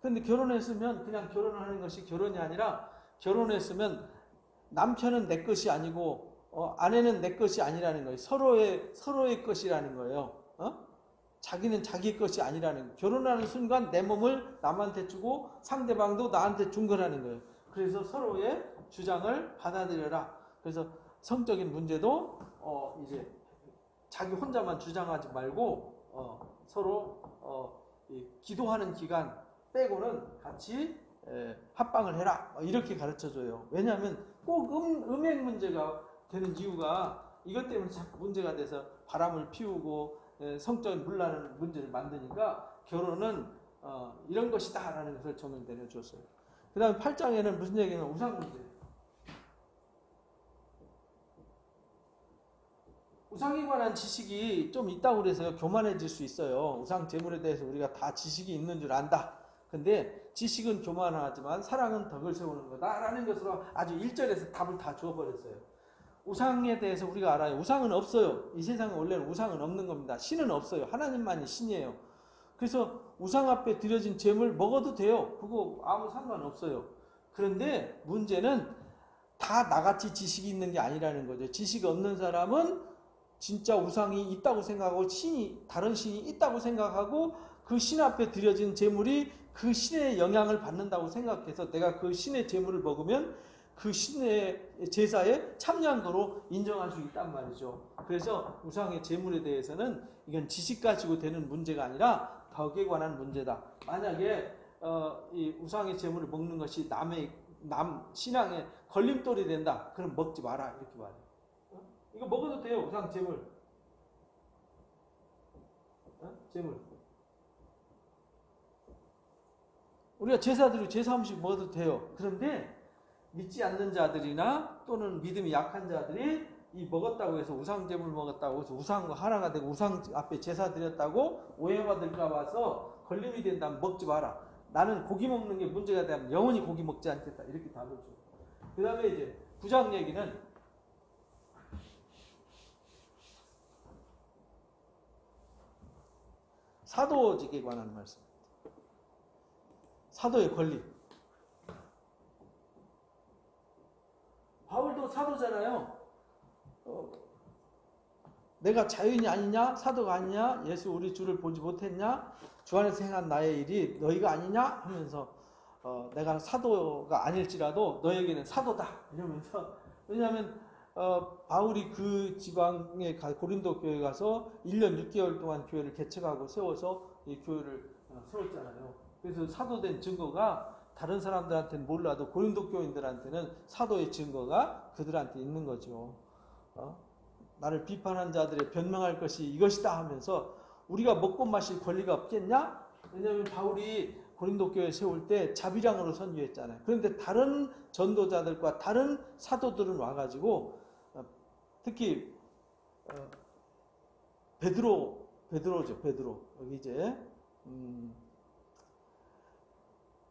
그런데 결혼했으면 그냥 결혼하는 것이 결혼이 아니라 결혼했으면 남편은 내 것이 아니고 아내는 내 것이 아니라는 거예요. 서로의 것이라는 거예요. 자기는 자기 것이 아니라는 거예요. 결혼하는 순간 내 몸을 남한테 주고 상대방도 나한테 준 거라는 거예요. 그래서 서로의 주장을 받아들여라. 그래서 성적인 문제도 이제 자기 혼자만 주장하지 말고 서로 기도하는 기간 빼고는 같이 합방을 해라. 이렇게 가르쳐줘요. 왜냐하면 꼭 음행 문제가 되는 이유가 이것 때문에 자꾸 문제가 돼서 바람을 피우고 성적인 문란한 문제를 만드니까 결혼은 이런 것이다 라는 것을 정의를 내려줬어요. 그 다음에 8장에는 무슨 얘기냐면 우상 문제. 우상에 관한 지식이 좀 있다고 그래서 교만해질 수 있어요. 우상 제물에 대해서 우리가 다 지식이 있는 줄 안다. 근데 지식은 교만하지만 사랑은 덕을 세우는 거다 라는 것으로 아주 1절에서 답을 다 주어버렸어요. 우상에 대해서 우리가 알아요. 우상은 없어요. 이 세상에 원래는 우상은 없는 겁니다. 신은 없어요. 하나님만이 신이에요. 그래서 우상 앞에 드려진 제물 먹어도 돼요. 그거 아무 상관없어요. 그런데 문제는 다 나같이 지식이 있는 게 아니라는 거죠. 지식이 없는 사람은 진짜 우상이 있다고 생각하고 다른 신이 있다고 생각하고 그 신 앞에 드려진 제물이 그 신의 영향을 받는다고 생각해서 내가 그 신의 제물을 먹으면 그 신의 제사에 참여한 거로 인정할 수 있단 말이죠. 그래서 우상의 제물에 대해서는 이건 지식 가지고 되는 문제가 아니라 덕에 관한 문제다. 만약에 이 우상의 제물을 먹는 것이 남 신앙에 걸림돌이 된다. 그럼 먹지 마라 이렇게 말해요. 이거 먹어도 돼요. 우상 제물. 제물. 우리가 제사드리고 제사 음식 먹어도 돼요. 그런데 믿지 않는 자들이나 또는 믿음이 약한 자들이 이 먹었다고 해서 우상 제물 먹었다고 해서 우상과 하나가 되고 우상 앞에 제사 드렸다고 오해받을까 봐서 걸림이 된다면 먹지 마라. 나는 고기 먹는 게 문제가 되면 영원히 고기 먹지 않겠다. 이렇게 답을 줘. 그 다음에 이제 9장 얘기는 사도직에 관한 말씀. 사도의 권리. 바울도 사도잖아요. 내가 자유인이 아니냐? 사도가 아니냐? 예수 우리 주를 보지 못했냐? 주 안에서 행한 나의 일이 너희가 아니냐? 하면서 내가 사도가 아닐지라도 너에게는 사도다. 이러면서 왜냐하면 바울이 그 지방에 고린도 교회에 가서 1년 6개월 동안 교회를 개척하고 세워서 이 교회를 세웠잖아요. 그래서 사도된 증거가 다른 사람들한테는 몰라도 고린도 교인들한테는 사도의 증거가 그들한테 있는 거죠. 나를 비판한 자들의 변명할 것이 이것이다 하면서 우리가 먹고 마실 권리가 없겠냐? 왜냐하면 바울이 고린도 교회 세울 때 자비량으로 선교했잖아요. 그런데 다른 전도자들과 다른 사도들은 와가지고 특히 베드로죠. 베드로. 여기 이제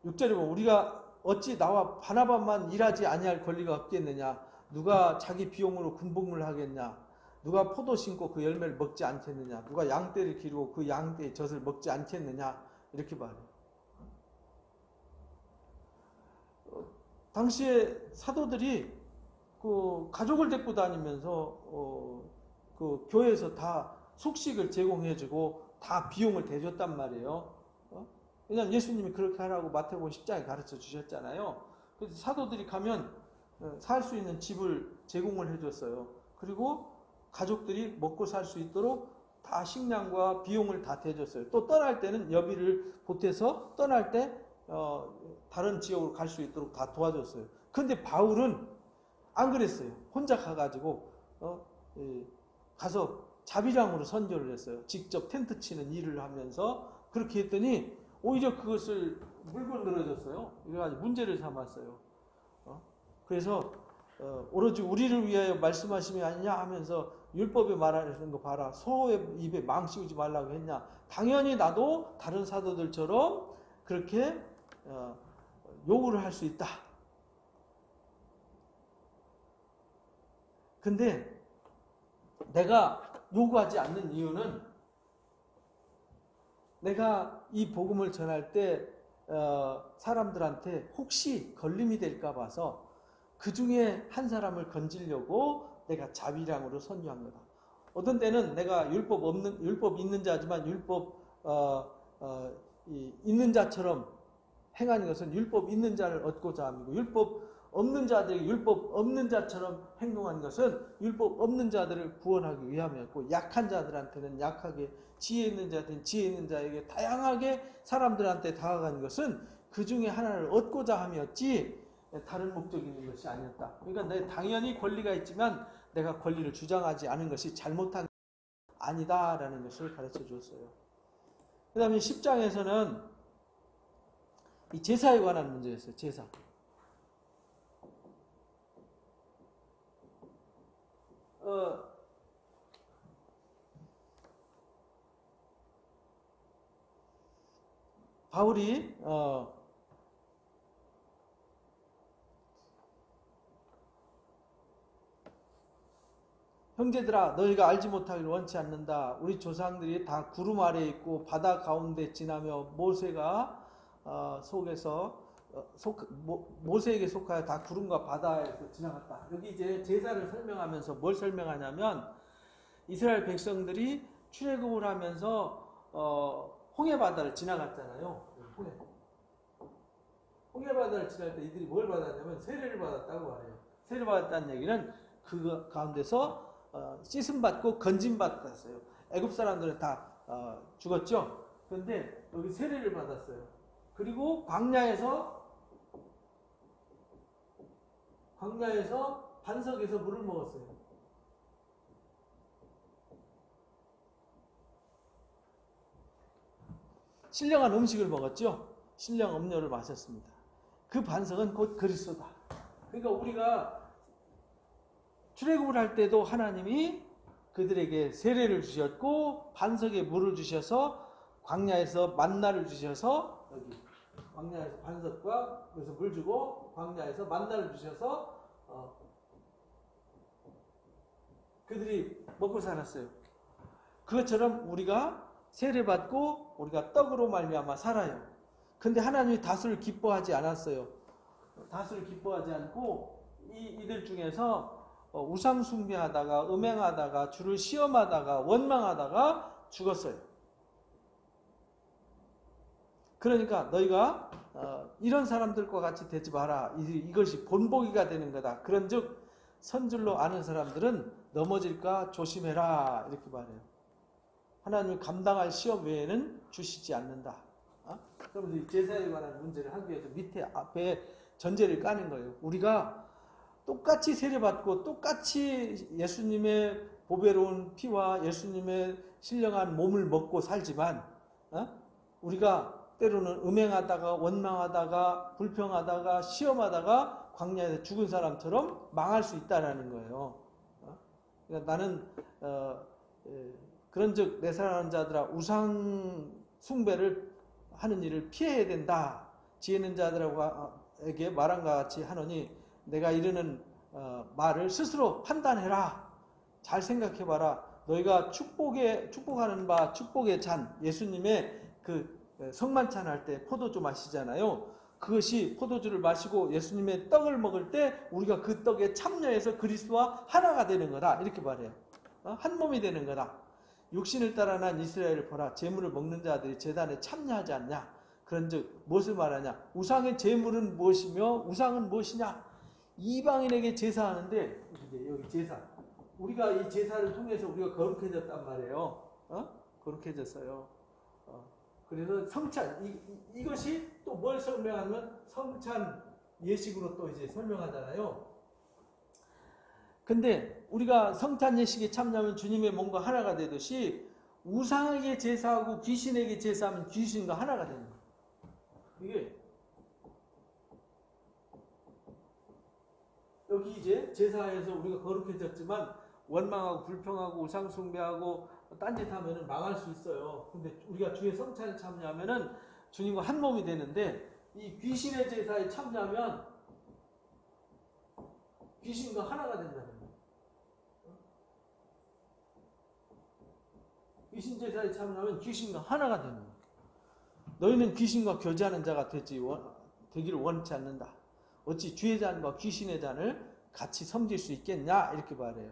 6절에 보면 우리가 어찌 나와 바나바만 일하지 아니할 권리가 없겠느냐? 누가 자기 비용으로 군복무를 하겠냐? 누가 포도 심고 그 열매를 먹지 않겠느냐? 누가 양떼를 기르고 그 양떼의 젖을 먹지 않겠느냐? 이렇게 말해요. 당시에 사도들이 그 가족을 데리고 다니면서 그 교회에서 다 숙식을 제공해주고 다 비용을 대줬단 말이에요. 왜냐하면 예수님이 그렇게 하라고 마태복음 10장에 가르쳐 주셨잖아요. 그래서 사도들이 가면 살 수 있는 집을 제공을 해줬어요. 그리고 가족들이 먹고 살 수 있도록 다 식량과 비용을 다 대줬어요. 또 떠날 때는 여비를 보태서 떠날 때 다른 지역으로 갈 수 있도록 다 도와줬어요. 근데 바울은 안 그랬어요. 혼자 가가지고 가서 자비량으로 선교를 했어요. 직접 텐트 치는 일을 하면서 그렇게 했더니 오히려 그것을 물고 늘어졌어요. 그래가지고 문제를 삼았어요. 그래서 오로지 우리를 위하여 말씀하심이 아니냐 하면서 율법에 말하는 거 봐라. 소의 입에 망 씌우지 말라고 했냐. 당연히 나도 다른 사도들처럼 그렇게 요구를 할 수 있다. 근데 내가 요구하지 않는 이유는 내가 이 복음을 전할 때 사람들한테 혹시 걸림이 될까 봐서 그 중에 한 사람을 건지려고 내가 자비량으로 선교한 거다. 어떤 때는 내가 율법 있는 자지만 율법 있는 자처럼 행하는 것은 율법 있는 자를 얻고자 함이고 율법 없는 자들이 율법 없는 자처럼 행동하는 것은 율법 없는 자들을 구원하기 위함이었고 약한 자들한테는 약하게 지혜 있는 자한테는 지혜 있는 자에게 다양하게 사람들한테 다가가는 것은 그 중에 하나를 얻고자 함이었지 다른 목적이 있는 것이 아니었다. 그러니까 당연히 권리가 있지만 내가 권리를 주장하지 않은 것이 잘못한 아니다라는 것을 가르쳐 주었어요. 그 다음에 10장에서는 이 제사에 관한 문제였어요. 제사. 바울이 형제들아 너희가 알지 못하기를 원치 않는다. 우리 조상들이 다 구름 아래에 있고 바다 가운데 지나며 모세가 모세에게 속하여 다 구름과 바다에서 지나갔다. 여기 이제 제사를 설명하면서 뭘 설명하냐면 이스라엘 백성들이 출애굽을 하면서 홍해 바다를 지나갔잖아요. 홍해 바다를 지날 때 이들이 뭘 받았냐면 세례를 받았다고 말해요. 세례 받았다는 얘기는 그 가운데서 씻음 받고 건짐 받았어요. 애굽 사람들은 다 죽었죠. 그런데 여기 세례를 받았어요. 그리고 광야에서 반석에서 물을 먹었어요. 신령한 음식을 먹었죠. 신령 음료를 마셨습니다. 그 반석은 곧 그리스도다. 그러니까 우리가 출애굽을 할 때도 하나님이 그들에게 세례를 주셨고 반석에 물을 주셔서 광야에서 만나를 주셔서 여기 광야에서 반석과 그래서 물 주고 광야에서 만나를 주셔서 그들이 먹고 살았어요. 그것처럼 우리가 세례받고 우리가 떡으로 말미암아 살아요. 근데 하나님이 다수를 기뻐하지 않았어요. 다수를 기뻐하지 않고 이들 중에서 우상 숭배하다가 음행하다가 주를 시험하다가 원망하다가 죽었어요. 그러니까 너희가 이런 사람들과 같이 되지 마라. 이것이 본보기가 되는 거다. 그런즉 선줄로 아는 사람들은 넘어질까 조심해라. 이렇게 말해요. 하나님이 감당할 시험 외에는 주시지 않는다. 그러면서 이 제사에 관한 문제를 하기 위해서 밑에 앞에 전제를 까는 거예요. 우리가 똑같이 세례받고 똑같이 예수님의 보배로운 피와 예수님의 신령한 몸을 먹고 살지만 우리가 때로는 음행하다가 원망하다가 불평하다가 시험하다가 광야에서 죽은 사람처럼 망할 수 있다라는 거예요. 그러니까 나는 그런즉 내 사랑하는 자들아 우상 숭배를 하는 일을 피해야 된다. 지혜 있는 자들에게 말한 것 같이 하노니 내가 이르는 말을 스스로 판단해라. 잘 생각해봐라. 너희가 축복하는 바 축복의 잔, 예수님의 그 성만찬 할 때 포도주 마시잖아요. 그것이 포도주를 마시고 예수님의 떡을 먹을 때 우리가 그 떡에 참여해서 그리스도와 하나가 되는 거다. 이렇게 말해요. 한 몸이 되는 거다. 육신을 따라 난 이스라엘을 보라. 제물을 먹는 자들이 제단에 참여하지 않냐. 그런즉 무엇을 말하냐. 우상의 제물은 무엇이며 우상은 무엇이냐. 이방인에게 제사하는데 여기 제사. 우리가 이 제사를 통해서 우리가 거룩해졌단 말이에요. 거룩해졌어요. 그래서 성찬 이것이 또 뭘 설명하면 성찬 예식으로 또 이제 설명하잖아요. 근데 우리가 성찬 예식에 참여하면 주님의 몸과 하나가 되듯이 우상에게 제사하고 귀신에게 제사하면 귀신과 하나가 되는 거예요. 이게 여기 이제 제사에서 우리가 거룩해졌지만 원망하고 불평하고 우상 숭배하고 딴짓하면 망할 수 있어요. 근데 우리가 주의 성찬에 참여하면은 주님과 한 몸이 되는데 이 귀신의 제사에 참여하면 귀신과 하나가 된다는 거예요. 귀신 제사에 참여하면 귀신과 하나가 되는 거예요. 너희는 귀신과 교제하는 자가 되기를 원치 않는다. 어찌 주의 잔과 귀신의 잔을 같이 섬길 수 있겠냐 이렇게 말해요.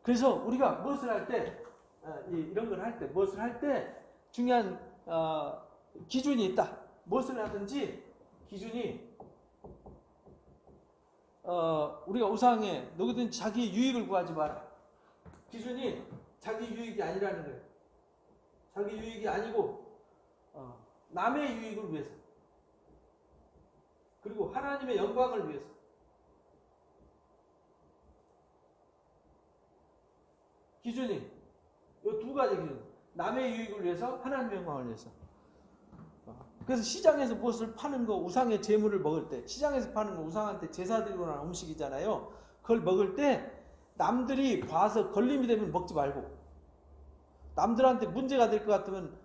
그래서 우리가 무엇을 할 때 이런 걸 할 때 무엇을 할 때 중요한 기준이 있다. 무엇을 하든지 기준이 우리가 우상에 누구든지 자기 유익을 구하지 마라. 기준이 자기 유익이 아니라는 거예요. 자기 유익이 아니고 남의 유익을 위해서 그리고 하나님의 영광을 위해서 기준이 이 두 가지 기준. 남의 유익을 위해서 하나님의 영광을 위해서. 그래서 시장에서 무엇을 파는 거 우상의 제물을 먹을 때 시장에서 파는 거 우상한테 제사 드리고 난 음식이잖아요. 그걸 먹을 때 남들이 봐서 걸림이 되면 먹지 말고 남들한테 문제가 될 것 같으면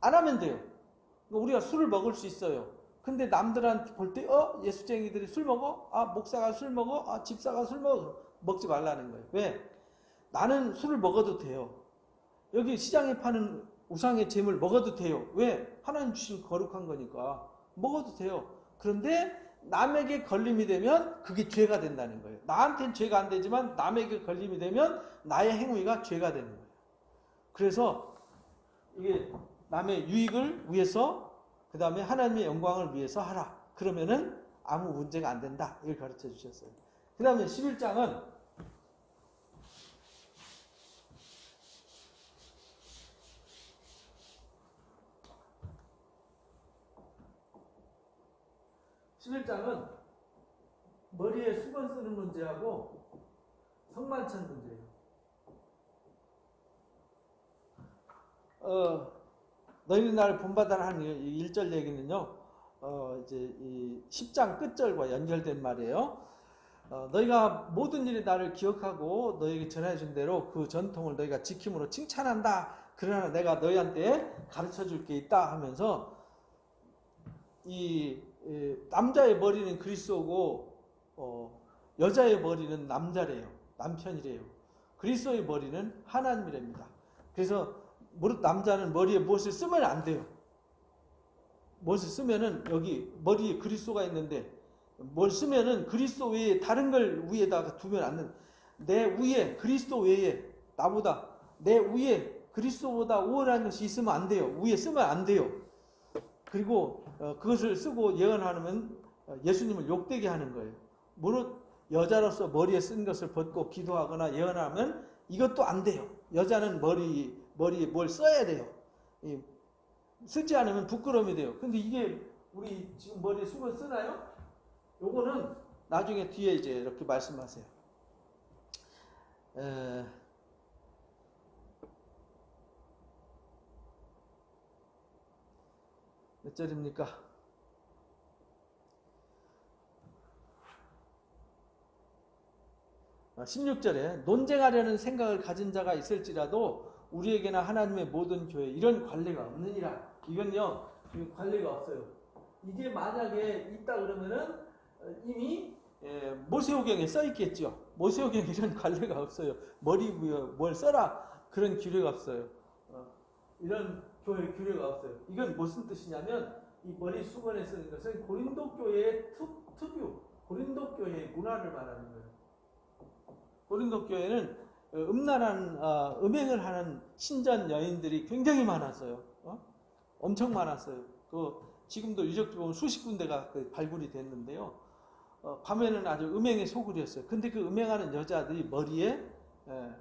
안 하면 돼요. 우리가 술을 먹을 수 있어요. 근데 남들한테 볼 때 예수쟁이들이 술 먹어? 목사가 술 먹어? 집사가 술 먹어? 먹지 말라는 거예요. 왜? 나는 술을 먹어도 돼요. 여기 시장에 파는 우상의 제물 먹어도 돼요. 왜? 하나님 주신 거룩한 거니까 먹어도 돼요. 그런데 남에게 걸림이 되면 그게 죄가 된다는 거예요. 나한테는 죄가 안 되지만 남에게 걸림이 되면 나의 행위가 죄가 되는 거예요. 그래서 이게 남의 유익을 위해서 그 다음에 하나님의 영광을 위해서 하라. 그러면은 아무 문제가 안 된다. 이걸 가르쳐 주셨어요. 그 다음에 11장은 11장은 머리에 수건 쓰는 문제하고 성만찬 문제예요. 너희는 나를 본받아라 하는 1절 얘기는요, 이제 이 10장 끝절과 연결된 말이에요. 너희가 모든 일에 나를 기억하고 너희에게 전해준 대로 그 전통을 너희가 지킴으로 칭찬한다. 그러나 내가 너희한테 가르쳐 줄 게 있다 하면서 이 남자의 머리는 그리스도고 여자의 머리는 남자래요. 남편이래요. 그리스도의 머리는 하나님이랍니다. 그래서 남자는 머리에 무엇을 쓰면 안 돼요. 무엇을 쓰면은 여기 머리에 그리스도가 있는데 뭘 쓰면은 그리스도 외에 다른 걸 위에다가 두면 안 돼. 내 위에 그리스도 외에 나보다 내 위에 그리스도보다 우월한 것이 있으면 안 돼요. 위에 쓰면 안 돼요. 그리고 그것을 쓰고 예언하면 예수님을 욕되게 하는 거예요. 무릇 여자로서 머리에 쓴 것을 벗고 기도하거나 예언하면 이것도 안 돼요. 여자는 머리에 뭘 써야 돼요. 쓰지 않으면 부끄러움이 돼요. 근데 이게 우리 지금 머리에 수건 쓰나요? 요거는 나중에 뒤에 이제 이렇게 말씀하세요. 몇 절입니까? 16절에 논쟁하려는 생각을 가진 자가 있을지라도 우리에게나 하나님의 모든 교회 이런 관례가 없느니라. 이건요, 관례가 없어요. 이게 만약에 있다 그러면은 이미 모세오경에 써 있겠죠. 모세오경에 이런 관례가 없어요. 머리 위에 뭘 써라 그런 규례가 없어요. 이런 교회 규례가 없어요. 이건 무슨 뜻이냐면 이 머리 수건에 쓰는 것은 고린도 교회의 특유, 고린도 교회의 문화를 말하는 거예요. 고린도 교회는 음란한 음행을 하는 신전 여인들이 굉장히 많았어요. 엄청 많았어요. 지금도 유적지 보면 수십 군데가 발굴이 됐는데요. 밤에는 아주 음행의 소굴이었어요. 근데 그 음행하는 여자들이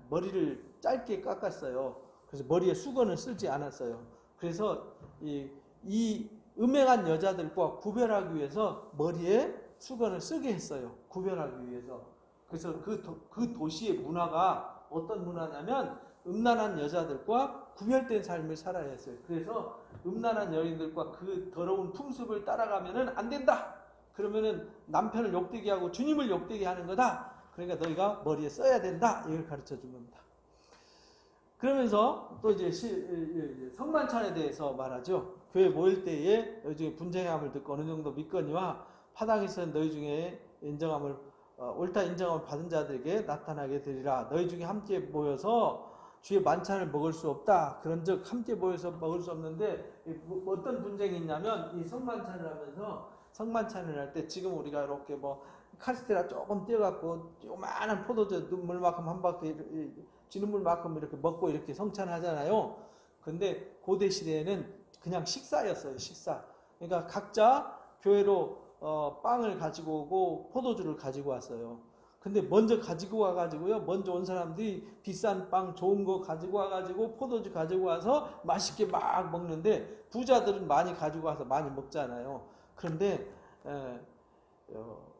머리를 짧게 깎았어요. 그래서 머리에 수건을 쓰지 않았어요. 그래서 이 음행한 여자들과 구별하기 위해서 머리에 수건을 쓰게 했어요. 구별하기 위해서. 그래서 그 도시의 문화가 어떤 문화냐면 음란한 여자들과 구별된 삶을 살아야 했어요. 그래서 음란한 여인들과 그 더러운 풍습을 따라가면은 안 된다. 그러면은 남편을 욕되게 하고 주님을 욕되게 하는 거다. 그러니까 너희가 머리에 써야 된다. 이걸 가르쳐 준 겁니다. 그러면서 또 이제 성만찬에 대해서 말하죠. 교회 모일 때에 너희 중에 분쟁함을 듣고 어느 정도 믿거니와 파당에서 너희 중에 옳다 인정함을 받은 자들에게 나타나게 되리라. 너희 중에 함께 모여서 주의 만찬을 먹을 수 없다. 그런즉 함께 모여서 먹을 수 없는데 어떤 분쟁이 있냐면 이 성만찬을 하면서 성만찬을 할 때 지금 우리가 이렇게 카스테라 조금 떼어갖고 요만한 포도주 눈물만큼 한 바퀴 지눈물만큼 이렇게 먹고 이렇게 성찬하잖아요. 근데 고대 시대에는 그냥 식사였어요. 식사. 그러니까 각자 교회로 빵을 가지고 오고 포도주를 가지고 왔어요. 근데 먼저 가지고 와가지고요. 먼저 온 사람들이 비싼 빵 좋은 거 가지고 와가지고 포도주 가지고 와서 맛있게 막 먹는데 부자들은 많이 가지고 와서 많이 먹잖아요. 그런데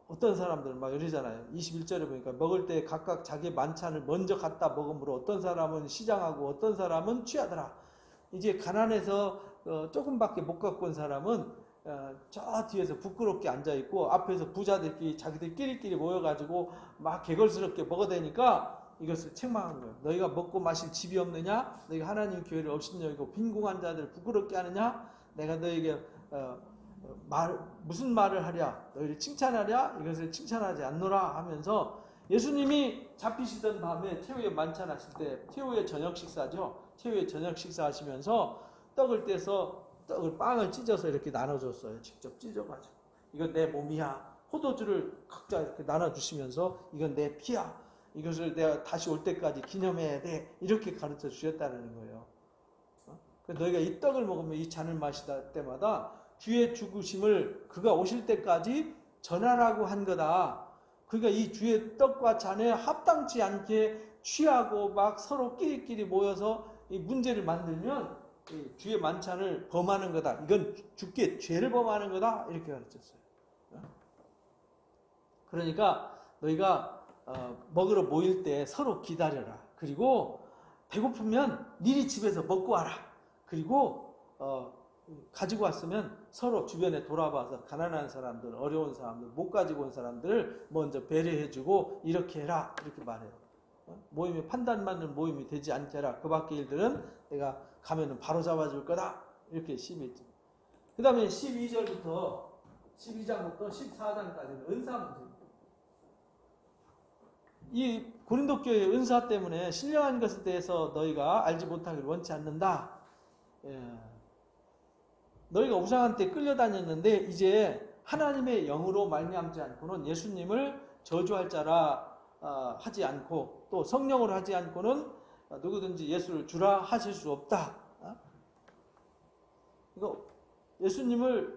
어떤 사람들은 막 이러잖아요. 21절에 보니까 먹을 때 각각 자기 만찬을 먼저 갖다 먹으므로 어떤 사람은 시장하고 어떤 사람은 취하더라. 이제 가난해서 조금밖에 못 갖고 온 사람은 저 뒤에서 부끄럽게 앉아있고 앞에서 부자들끼리 자기들끼리 모여가지고 막 개걸스럽게 먹어대니까 이것을 책망한 거예요. 너희가 먹고 마실 집이 없느냐? 너희가 하나님 교회를 없인 여기고 빈궁한 자들을 부끄럽게 하느냐? 내가 너희에게 무슨 말을 하랴? 너희를 칭찬하랴? 이것을 칭찬하지 않노라 하면서 예수님이 잡히시던 밤에 최후의 만찬하실 때, 최후의 저녁 식사죠. 최후의 저녁 식사하시면서 떡을 떼서 빵을 찢어서 이렇게 나눠줬어요. 직접 찢어가지고. 이건 내 몸이야. 포도주를 각자 이렇게 나눠주시면서 이건 내 피야. 이것을 내가 다시 올 때까지 기념해야 돼. 이렇게 가르쳐 주셨다는 거예요. 너희가 이 떡을 먹으면 이 잔을 마시다 때마다 주의 죽으심을 그가 오실 때까지 전하라고 한 거다. 그러니까 이 주의 떡과 잔에 합당치 않게 취하고 막 서로 끼리끼리 모여서 이 문제를 만들면 주의 만찬을 범하는 거다. 이건 주께 죄를 범하는 거다. 이렇게 가르쳤어요. 그러니까 너희가 먹으러 모일 때 서로 기다려라. 그리고 배고프면 미리 집에서 먹고 와라. 그리고 가지고 왔으면 서로 주변에 돌아봐서 가난한 사람들, 어려운 사람들, 못 가지고 온 사람들을 먼저 배려해주고 이렇게 해라. 이렇게 말해요. 모임이 판단받는 모임이 되지 않게 해라. 그 밖의 일들은 내가 가면은 바로 잡아줄 거다. 이렇게 시비했죠. 그 다음에 12장부터 14장까지는 은사 문제입니다. 이 고린도 교회의 은사 때문에 신령한 것에 대해서 너희가 알지 못하기를 원치 않는다. 너희가 우상한테 끌려다녔는데 이제 하나님의 영으로 말미암지 않고는 예수님을 저주할 자라 하지 않고 또 성령으로 하지 않고는 누구든지 예수를 주라 하실 수 없다. 이거 예수님은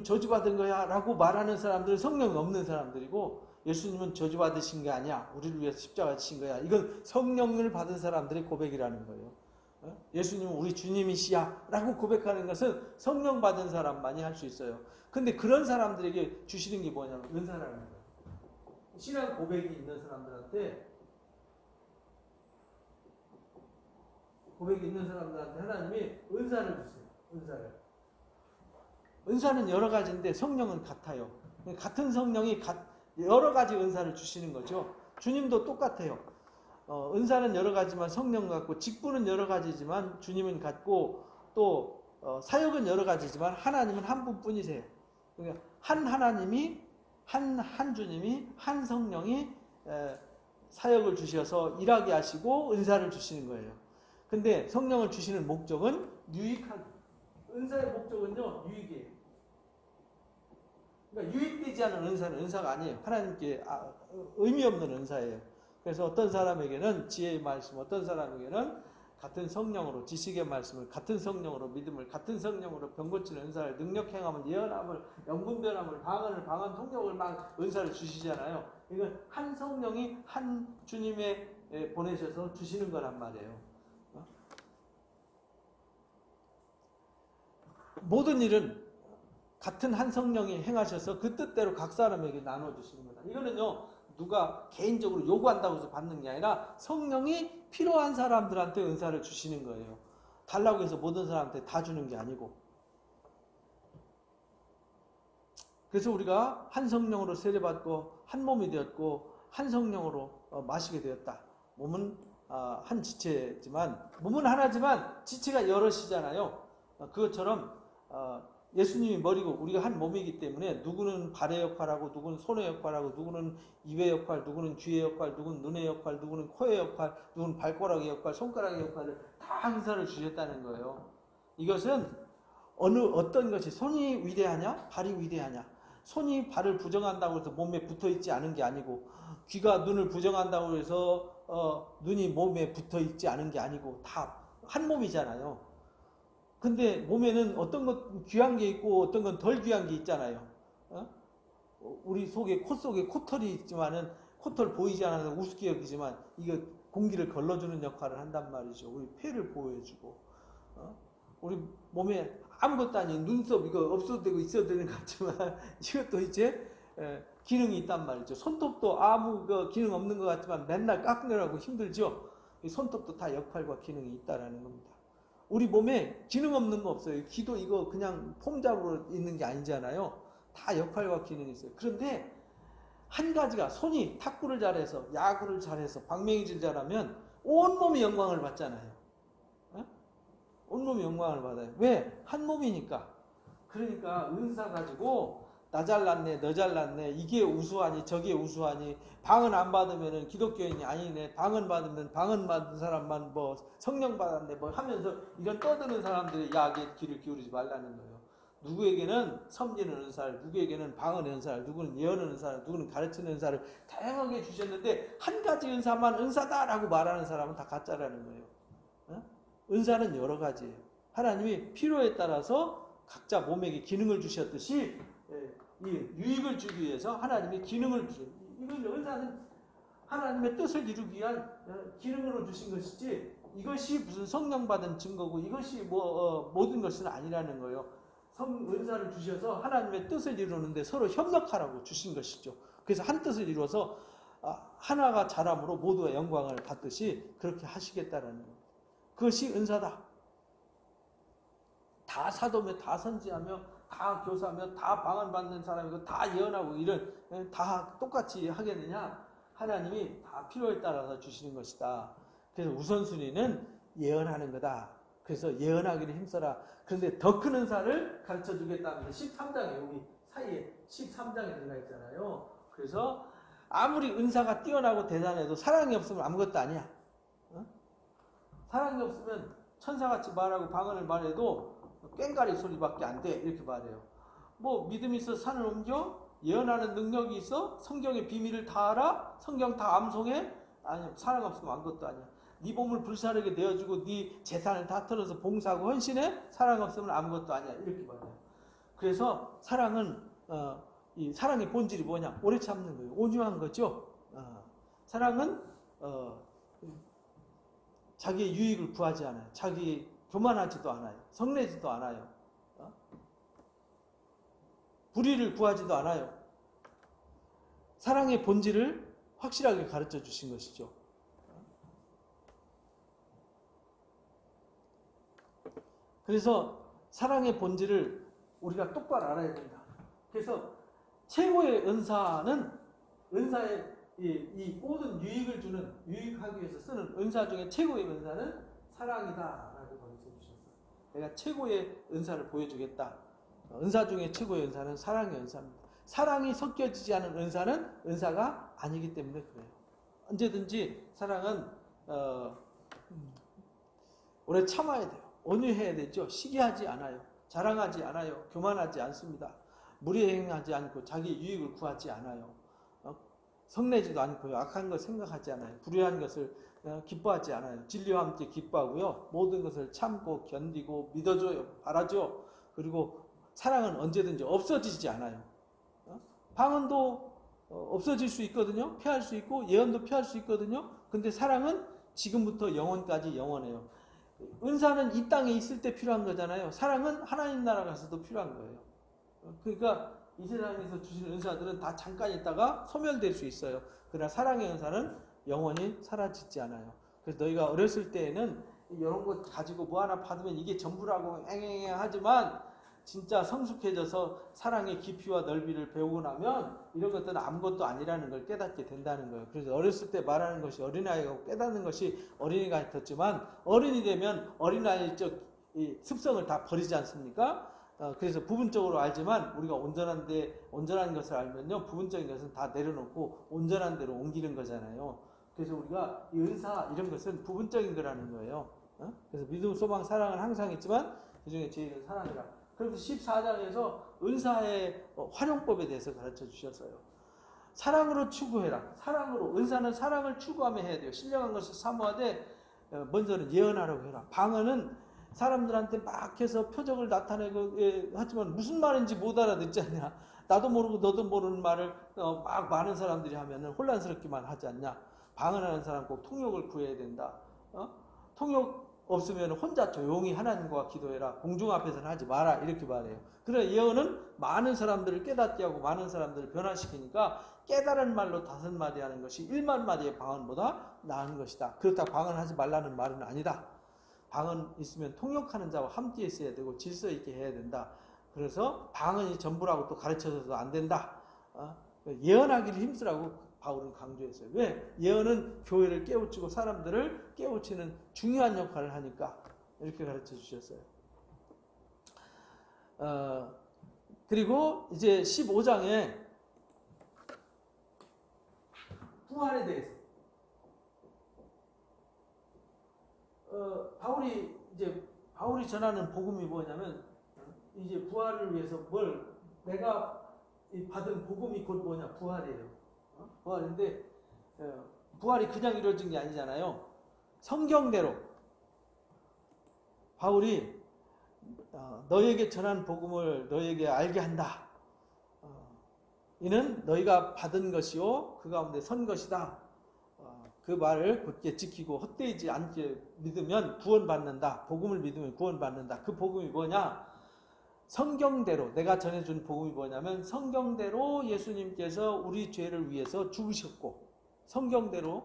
저주받은 거야 라고 말하는 사람들은 성령이 없는 사람들이고, 예수님은 저주받으신 게 아니야, 우리를 위해서 십자가 지신 거야, 이건 성령을 받은 사람들의 고백이라는 거예요. 예수님은 우리 주님이시야 라고 고백하는 것은 성령 받은 사람만이 할 수 있어요. 근데 그런 사람들에게 주시는 게 뭐냐면 은사라는 거예요. 신앙 고백이 있는 사람들한테 하나님이 은사를 주세요. 은사는 여러 가지인데 성령은 같아요. 같은 성령이 여러 가지 은사를 주시는 거죠. 주님도 똑같아요. 은사는 여러 가지만 성령 같고, 직분은 여러 가지지만 주님은 같고, 또 사역은 여러 가지지만 하나님은 한 분뿐이세요. 그러니까 한 하나님이, 한 주님이, 한 성령이 사역을 주셔서 일하게 하시고 은사를 주시는 거예요. 근데 성령을 주시는 목적은 유익하게, 은사의 목적은요 유익이에요. 그러니까 유익되지 않은 은사는 은사가 아니에요. 하나님께 의미 없는 은사예요. 그래서 어떤 사람에게는 지혜의 말씀, 어떤 사람에게는 같은 성령으로 지식의 말씀을, 같은 성령으로 믿음을, 같은 성령으로 병 고치는 은사를, 능력 행함을, 예언함을, 영분 변함을, 방언 통역을 막 은사를 주시잖아요. 이건 한 성령이 한 주님에 보내셔서 주시는 거란 말이에요. 모든 일은 같은 한 성령이 행하셔서 그 뜻대로 각 사람에게 나눠주시는 거다. 이거는요, 누가 개인적으로 요구한다고 해서 받는 게 아니라 성령이 필요한 사람들한테 은사를 주시는 거예요. 달라고 해서 모든 사람한테 다 주는 게 아니고. 그래서 우리가 한 성령으로 세례받고 한 몸이 되었고 한 성령으로 마시게 되었다. 몸은 한 지체지만, 몸은 하나지만 지체가 여럿이잖아요. 그것처럼 예수님이 머리고 우리가 한 몸이기 때문에 누구는 발의 역할하고, 누구는 손의 역할하고, 누구는 입의 역할, 누구는 귀의 역할, 누구는 눈의 역할, 누구는 코의 역할, 누구는 발가락의 역할, 손가락의 역할을 다 은사를 주셨다는 거예요. 이것은 어떤 것이, 손이 위대하냐 발이 위대하냐, 손이 발을 부정한다고 해서 몸에 붙어있지 않은 게 아니고, 귀가 눈을 부정한다고 해서 눈이 몸에 붙어있지 않은 게 아니고 다 한 몸이잖아요. 근데 몸에는 어떤 것 귀한 게 있고 어떤 건 덜 귀한 게 있잖아요. 우리 코 속에 코털이 있지만은 코털 보이지 않아서 우습게 여기지만 이거 공기를 걸러주는 역할을 한단 말이죠. 우리 폐를 보호해주고, 우리 몸에 아무것도 아닌 눈썹 이거 없어도 되고 있어도 되는 것 같지만 이것도 이제 기능이 있단 말이죠. 손톱도 아무 기능 없는 것 같지만 맨날 깎느라고 힘들죠. 이 손톱도 다 역할과 기능이 있다라는 겁니다. 우리 몸에 기능 없는 거 없어요. 귀도 이거 그냥 폼잡으로 있는 게 아니잖아요. 다 역할과 기능이 있어요. 그런데 한 가지가, 손이 탁구를 잘해서, 야구를 잘해서, 방맹이질 잘하면 온몸이 영광을 받잖아요. 온몸이 영광을 받아요. 왜? 한 몸이니까. 그러니까 은사 가지고 나 잘났네, 너 잘났네, 이게 우수하니 저게 우수하니, 방언 안 받으면 기독교인이 아니네, 방언 받으면 방언 받은 사람만 뭐 성령 받았네 뭐 하면서 이런 떠드는 사람들의 야기에 귀를 기울이지 말라는 거예요. 누구에게는 섬기는 은사를, 누구에게는 방언 은사를, 누구는 예언 은사를, 누구는 가르치는 은사를 다양하게 주셨는데 한 가지 은사만 은사다라고 말하는 사람은 다 가짜라는 거예요. 은사는 여러 가지예요. 하나님이 필요에 따라서 각자 몸에게 기능을 주셨듯이 이 유익을 주기 위해서 하나님이 기능을 주신, 이건 은사는 하나님의 뜻을 이루기 위한 기능으로 주신 것이지 이것이 무슨 성령 받은 증거고 이것이 모든 것은 아니라는 거예요. 은사를 주셔서 하나님의 뜻을 이루는데 서로 협력하라고 주신 것이죠. 그래서 한 뜻을 이루어서 하나가 자람으로 모두가 영광을 받듯이 그렇게 하시겠다라는 거예요. 그것이 은사다. 다 사도며 다 선지하며 다 교사며 다 방언 받는 사람이고 다 예언하고 이런 다 똑같이 하겠느냐? 하나님이 다 필요에 따라서 주시는 것이다. 그래서 우선순위는 예언하는 거다. 그래서 예언하기를 힘써라. 그런데 더 큰 은사를 가르쳐 주겠다면서 13장에 여기 사이에 13장에 들어가 있잖아요. 그래서 아무리 은사가 뛰어나고 대단해도 사랑이 없으면 아무것도 아니야. 사랑이 없으면 천사같이 말하고 방언을 말해도 꽹가리 소리밖에 안 돼. 이렇게 말해요. 뭐 믿음이 있어 산을 옮겨? 예언하는 능력이 있어? 성경의 비밀을 다 알아? 성경 다 암송해? 아니, 사랑 없으면 아무것도 아니야. 네 몸을 불사르게 내어주고 네 재산을 다 털어서 봉사하고 헌신해? 사랑 없으면 아무것도 아니야. 이렇게 말해요. 그래서 사랑은 이 사랑의 본질이 뭐냐? 오래 참는 거예요. 온유한 거죠. 사랑은 자기의 유익을 구하지 않아요. 자기 교만하지도 않아요. 성내지도 않아요. 불의를 구하지도 않아요. 사랑의 본질을 확실하게 가르쳐 주신 것이죠. 그래서 사랑의 본질을 우리가 똑바로 알아야 된다. 그래서 최고의 은사는 은사의 이 모든 유익을 주는, 유익하기 위해서 쓰는 은사 중에 최고의 은사는 사랑이다라고 가르쳐 주셨어요. 내가 최고의 은사를 보여주겠다. 은사 중에 최고의 은사는 사랑의 은사입니다. 사랑이 섞여지지 않은 은사는 은사가 아니기 때문에 그래요. 언제든지 사랑은 오래 참아야 돼요. 온유해야 되죠. 시기하지 않아요. 자랑하지 않아요. 교만하지 않습니다. 무례행하지 않고 자기 유익을 구하지 않아요. 성내지도 않고요. 악한 걸 생각하지 않아요. 불의한 것을 기뻐하지 않아요. 진리와 함께 기뻐하고요. 모든 것을 참고 견디고 믿어줘요. 바라죠. 그리고 사랑은 언제든지 없어지지 않아요. 방언도 없어질 수 있거든요. 피할 수 있고 예언도 피할 수 있거든요. 근데 사랑은 지금부터 영원까지 영원해요. 은사는 이 땅에 있을 때 필요한 거잖아요. 사랑은 하나님 나라 가서도 필요한 거예요. 그러니까 이 세상에서 주시는 은사들은 다 잠깐 있다가 소멸될 수 있어요. 그러나 사랑의 은사는 영원히 사라지지 않아요. 그래서 너희가 어렸을 때에는 이런 것 가지고 뭐 하나 받으면 이게 전부라고 앵앵앵 하지만 진짜 성숙해져서 사랑의 깊이와 넓이를 배우고 나면 이런 것들은 아무것도 아니라는 걸 깨닫게 된다는 거예요. 그래서 어렸을 때 말하는 것이 어린아이가 깨닫는 것이 어린이가 같았지만 어른이 되면 어린아이적 이 습성을 다 버리지 않습니까? 그래서 부분적으로 알지만 우리가 온전한 것을 알면요, 부분적인 것은 다 내려놓고 온전한 대로 옮기는 거잖아요. 그래서 우리가 이 은사 이런 것은 부분적인 거라는 거예요. 그래서 믿음, 소망, 사랑은 항상 있지만 그 중에 제일은 사랑이라. 그래서 14장에서 은사의 활용법에 대해서 가르쳐 주셨어요. 사랑으로 추구해라. 사랑으로, 은사는 사랑을 추구하며 해야 돼요. 신령한 것을 사모하되 먼저는 예언하라고 해라. 방언은 사람들한테 막 해서 표적을 나타내고 하지만 무슨 말인지 못 알아듣지 않냐. 나도 모르고 너도 모르는 말을 막 많은 사람들이 하면 혼란스럽기만 하지 않냐. 방언하는 사람 꼭 통역을 구해야 된다. 통역 없으면 혼자 조용히 하나님과 기도해라. 공중 앞에서는 하지 마라. 이렇게 말해요. 그래, 예언은 많은 사람들을 깨닫게 하고 많은 사람들을 변화시키니까 깨달은 말로 5마디 하는 것이 1만 마디의 방언보다 나은 것이다. 그렇다고 방언하지 말라는 말은 아니다. 방언 있으면 통역하는 자와 함께 있어야 되고 질서 있게 해야 된다. 그래서 방언이 전부라고 또 가르쳐줘도 안 된다. 예언하기를 힘쓰라고 바울은 강조했어요. 왜? 예언은 교회를 깨우치고 사람들을 깨우치는 중요한 역할을 하니까 이렇게 가르쳐 주셨어요. 그리고 이제 15장에 부활에 대해서 바울이 전하는 복음이 뭐냐면 이제 부활을 위해서 내가 받은 복음이 곧 뭐냐 부활이에요. 부활인데 부활이 그냥 이루어진 게 아니잖아요. 성경대로 바울이 너에게 전한 복음을 너에게 알게 한다. 이는 너희가 받은 것이요 그 가운데 선 것이다. 그 말을 굳게 지키고 헛되이지 않게 믿으면 구원받는다. 복음을 믿으면 구원받는다. 그 복음이 뭐냐? 성경대로 내가 전해준 복음이 뭐냐면 성경대로 예수님께서 우리 죄를 위해서 죽으셨고 성경대로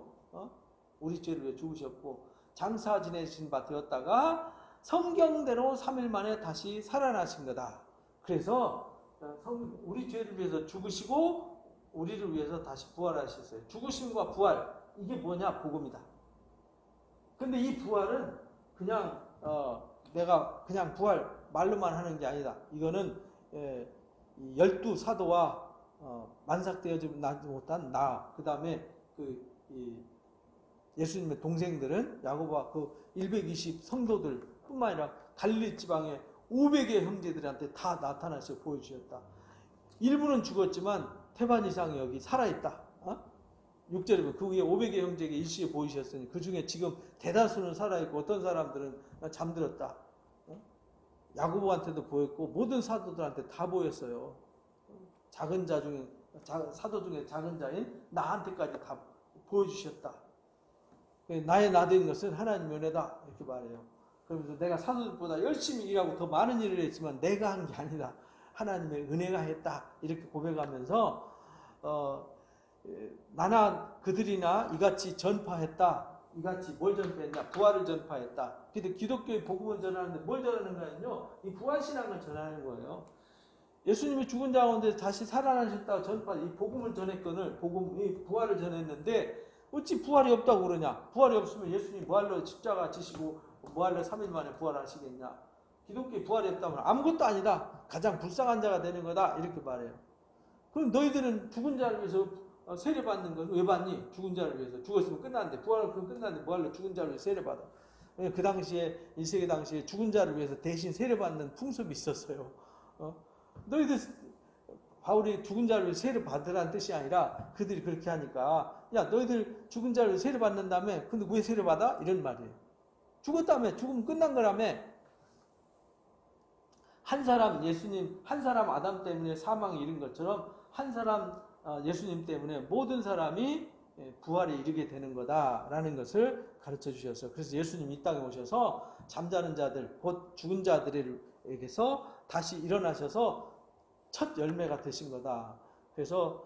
우리 죄를 위해 죽으셨고 장사 지내신 바 되었다가 성경대로 3일 만에 다시 살아나신 거다. 그래서 우리 죄를 위해서 죽으시고 우리를 위해서 다시 부활하셨어요. 죽으심과 부활 이게 뭐냐? 복음이다. 근데 이 부활은 그냥 내가 그냥 부활 말로만 하는 게 아니다. 이거는 12사도와 만삭되어지 못한 그 다음에 예수님의 동생들은 야고보와 그 120 성도들 뿐만 아니라 갈릴리 지방의 500의 형제들한테 다 나타나서 보여주셨다. 일부는 죽었지만 태반 이상이 여기 살아있다. 6절에 보면 그 위에 500의 형제에게 일시에 보이셨으니 그 중에 지금 대다수는 살아있고 어떤 사람들은 잠들었다. 야고보한테도 보였고 모든 사도들한테 다 보였어요. 작은 자 중에 사도 중에 작은 자인 나한테까지 다 보여주셨다. 나의 나된 것은 하나님의 은혜다 이렇게 말해요. 그러면서 내가 사도들보다 열심히 일하고 더 많은 일을 했지만 내가 한 게 아니다. 하나님의 은혜가 했다. 이렇게 고백하면서 나나 그들이나 이같이 전파했다. 이같이 뭘 전파했냐? 부활을 전파했다. 근데 기독교의 복음을 전하는데 뭘 전하는가는요? 이 부활신앙을 전하는 거예요. 예수님이 죽은 자 가운데 다시 살아나셨다고 전파, 이 복음을 전했거늘, 이 부활을 전했는데 어찌 부활이 없다고 그러냐? 부활이 없으면 예수님이 뭐하러 십자가 지시고 뭐하러 3일 만에 부활하시겠냐? 기독교의 부활이 없다면 아무것도 아니다. 가장 불쌍한 자가 되는 거다. 이렇게 말해요. 그럼 너희들은 죽은 자를 위해서 세례받는 건 왜 받니? 죽은 자를 위해서. 죽었으면 끝났는데 부활은 그럼 끝났는데 뭐하러 죽은 자를 위해서 세례받아? 그 당시에 1세기 당시에 죽은 자를 위해서 대신 세례받는 풍습이 있었어요. 너희들 바울이 죽은 자를 위해서 세례받으라는 뜻이 아니라 그들이 그렇게 하니까 야 너희들 죽은 자를 위해서 세례받는다며 근데 왜 세례받아? 이런 말이에요. 죽었다며 죽으면 끝난 거라며 한 사람 예수님 한 사람 아담 때문에 사망이 이른 것처럼 한 사람 예수님 때문에 모든 사람이 부활에 이르게 되는 거다라는 것을 가르쳐 주셔서 그래서 예수님이 이 땅에 오셔서 잠자는 자들 곧 죽은 자들에게서 다시 일어나셔서 첫 열매가 되신 거다. 그래서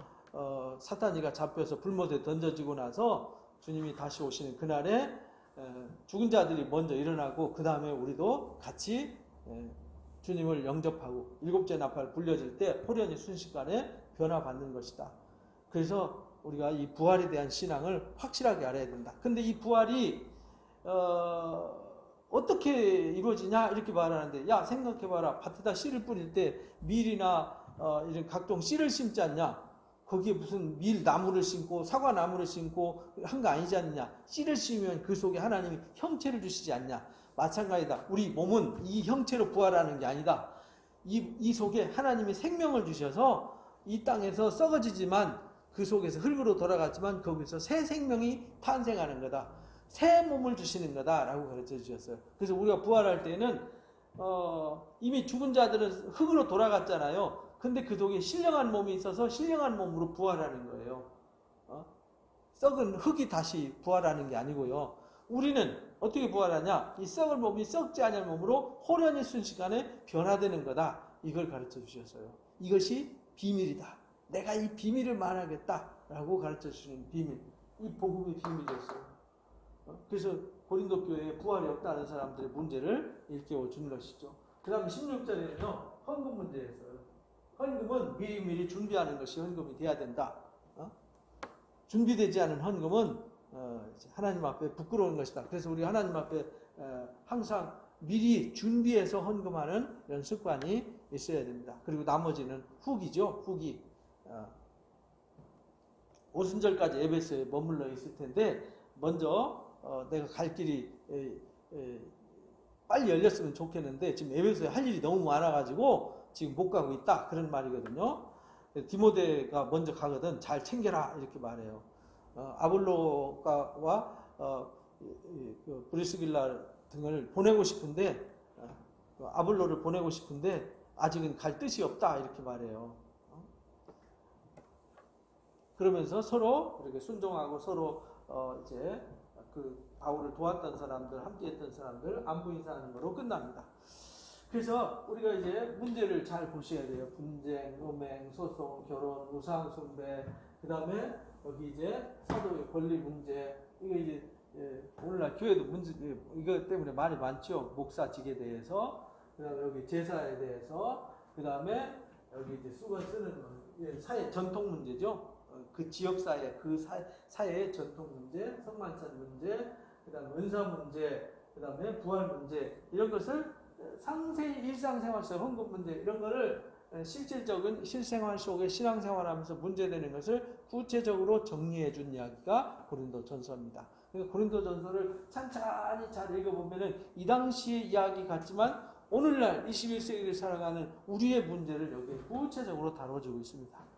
사탄이가 잡혀서 불못에 던져지고 나서 주님이 다시 오시는 그날에 죽은 자들이 먼저 일어나고 그 다음에 우리도 같이 주님을 영접하고 일곱째 나팔 불려질 때 호련히 순식간에 변화받는 것이다. 그래서 우리가 이 부활에 대한 신앙을 확실하게 알아야 된다. 근데 이 부활이 어떻게 이루어지냐 이렇게 말하는데 야 생각해봐라. 밭에다 씨를 뿌릴 때 밀이나 이런 각종 씨를 심지 않냐. 거기에 무슨 밀나무를 심고 사과나무를 심고 한 거 아니지 않느냐. 씨를 심으면 그 속에 하나님이 형체를 주시지 않냐. 마찬가지다. 우리 몸은 이 형체로 부활하는 게 아니다. 이 속에 하나님이 생명을 주셔서 이 땅에서 썩어지지만 그 속에서 흙으로 돌아갔지만 거기서 새 생명이 탄생하는 거다. 새 몸을 주시는 거다라고 가르쳐 주셨어요. 그래서 우리가 부활할 때는 이미 죽은 자들은 흙으로 돌아갔잖아요. 근데 그 속에 신령한 몸이 있어서 신령한 몸으로 부활하는 거예요. 썩은 흙이 다시 부활하는 게 아니고요. 우리는 어떻게 부활하냐? 이 썩을 몸이 썩지 않을 몸으로 호련히 순식간에 변화되는 거다. 이걸 가르쳐 주셨어요. 이것이 비밀이다. 내가 이 비밀을 말하겠다라고 가르쳐 주시는 비밀. 이 복음의 비밀이었어요. 그래서 고린도 교회에 부활이 없다는 사람들의 문제를 일깨워 준 것이죠. 그 다음에 16절에는요. 헌금 문제였어요. 헌금은 미리미리 준비하는 것이 헌금이 돼야 된다. 준비되지 않은 헌금은 하나님 앞에 부끄러운 것이다. 그래서 우리 하나님 앞에 항상 미리 준비해서 헌금하는 이런 습관이 있어야 됩니다. 그리고 나머지는 후기죠. 후기. 오순절까지 에베소에 머물러 있을 텐데 먼저 내가 갈 길이 빨리 열렸으면 좋겠는데 지금 에베소에 할 일이 너무 많아가지고 지금 못 가고 있다 그런 말이거든요. 디모데가 먼저 가거든. 잘 챙겨라 이렇게 말해요. 아볼로가와 브리스길라 등을 보내고 싶은데 아볼로를 보내고 싶은데 아직은 갈 뜻이 없다 이렇게 말해요. 그러면서 서로 이렇게 순종하고 서로 이제 그 바울을 도왔던 사람들, 함께했던 사람들 안부 인사하는 거로 끝납니다. 그래서 우리가 이제 문제를 잘 보셔야 돼요. 분쟁, 음행, 소송, 결혼, 우상 숭배, 그 다음에 여기 이제 사도의 권리 문제, 이거 이제 오늘날 교회도 문제 이거 때문에 말이 많죠. 목사직에 대해서, 그 다음에 여기 제사에 대해서, 그 다음에 여기 이제 수건 쓰는 사회 전통 문제죠. 그 지역사회, 그 사회의 전통 문제, 성만찬 문제, 그 다음에 은사 문제, 그 다음에 부활 문제, 이런 것을 상세히 일상생활 속 헌금 문제, 이런 거를 실질적인 실생활 속에 신앙생활하면서 문제되는 것을 구체적으로 정리해 준 이야기가 고린도전서입니다. 그러니까 고린도전서를 찬찬히 잘 읽어보면은 이 당시의 이야기 같지만 오늘날 21세기를 살아가는 우리의 문제를 여기에 구체적으로 다뤄주고 있습니다.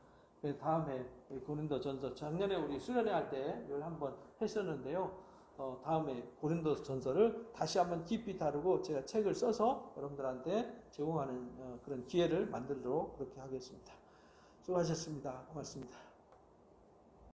다음에 고린도전서 작년에 우리 수련회 할 때 이걸 한번 했었는데요. 다음에 고린도전서를 다시 한번 깊이 다루고 제가 책을 써서 여러분들한테 제공하는 그런 기회를 만들도록 그렇게 하겠습니다. 수고하셨습니다. 고맙습니다.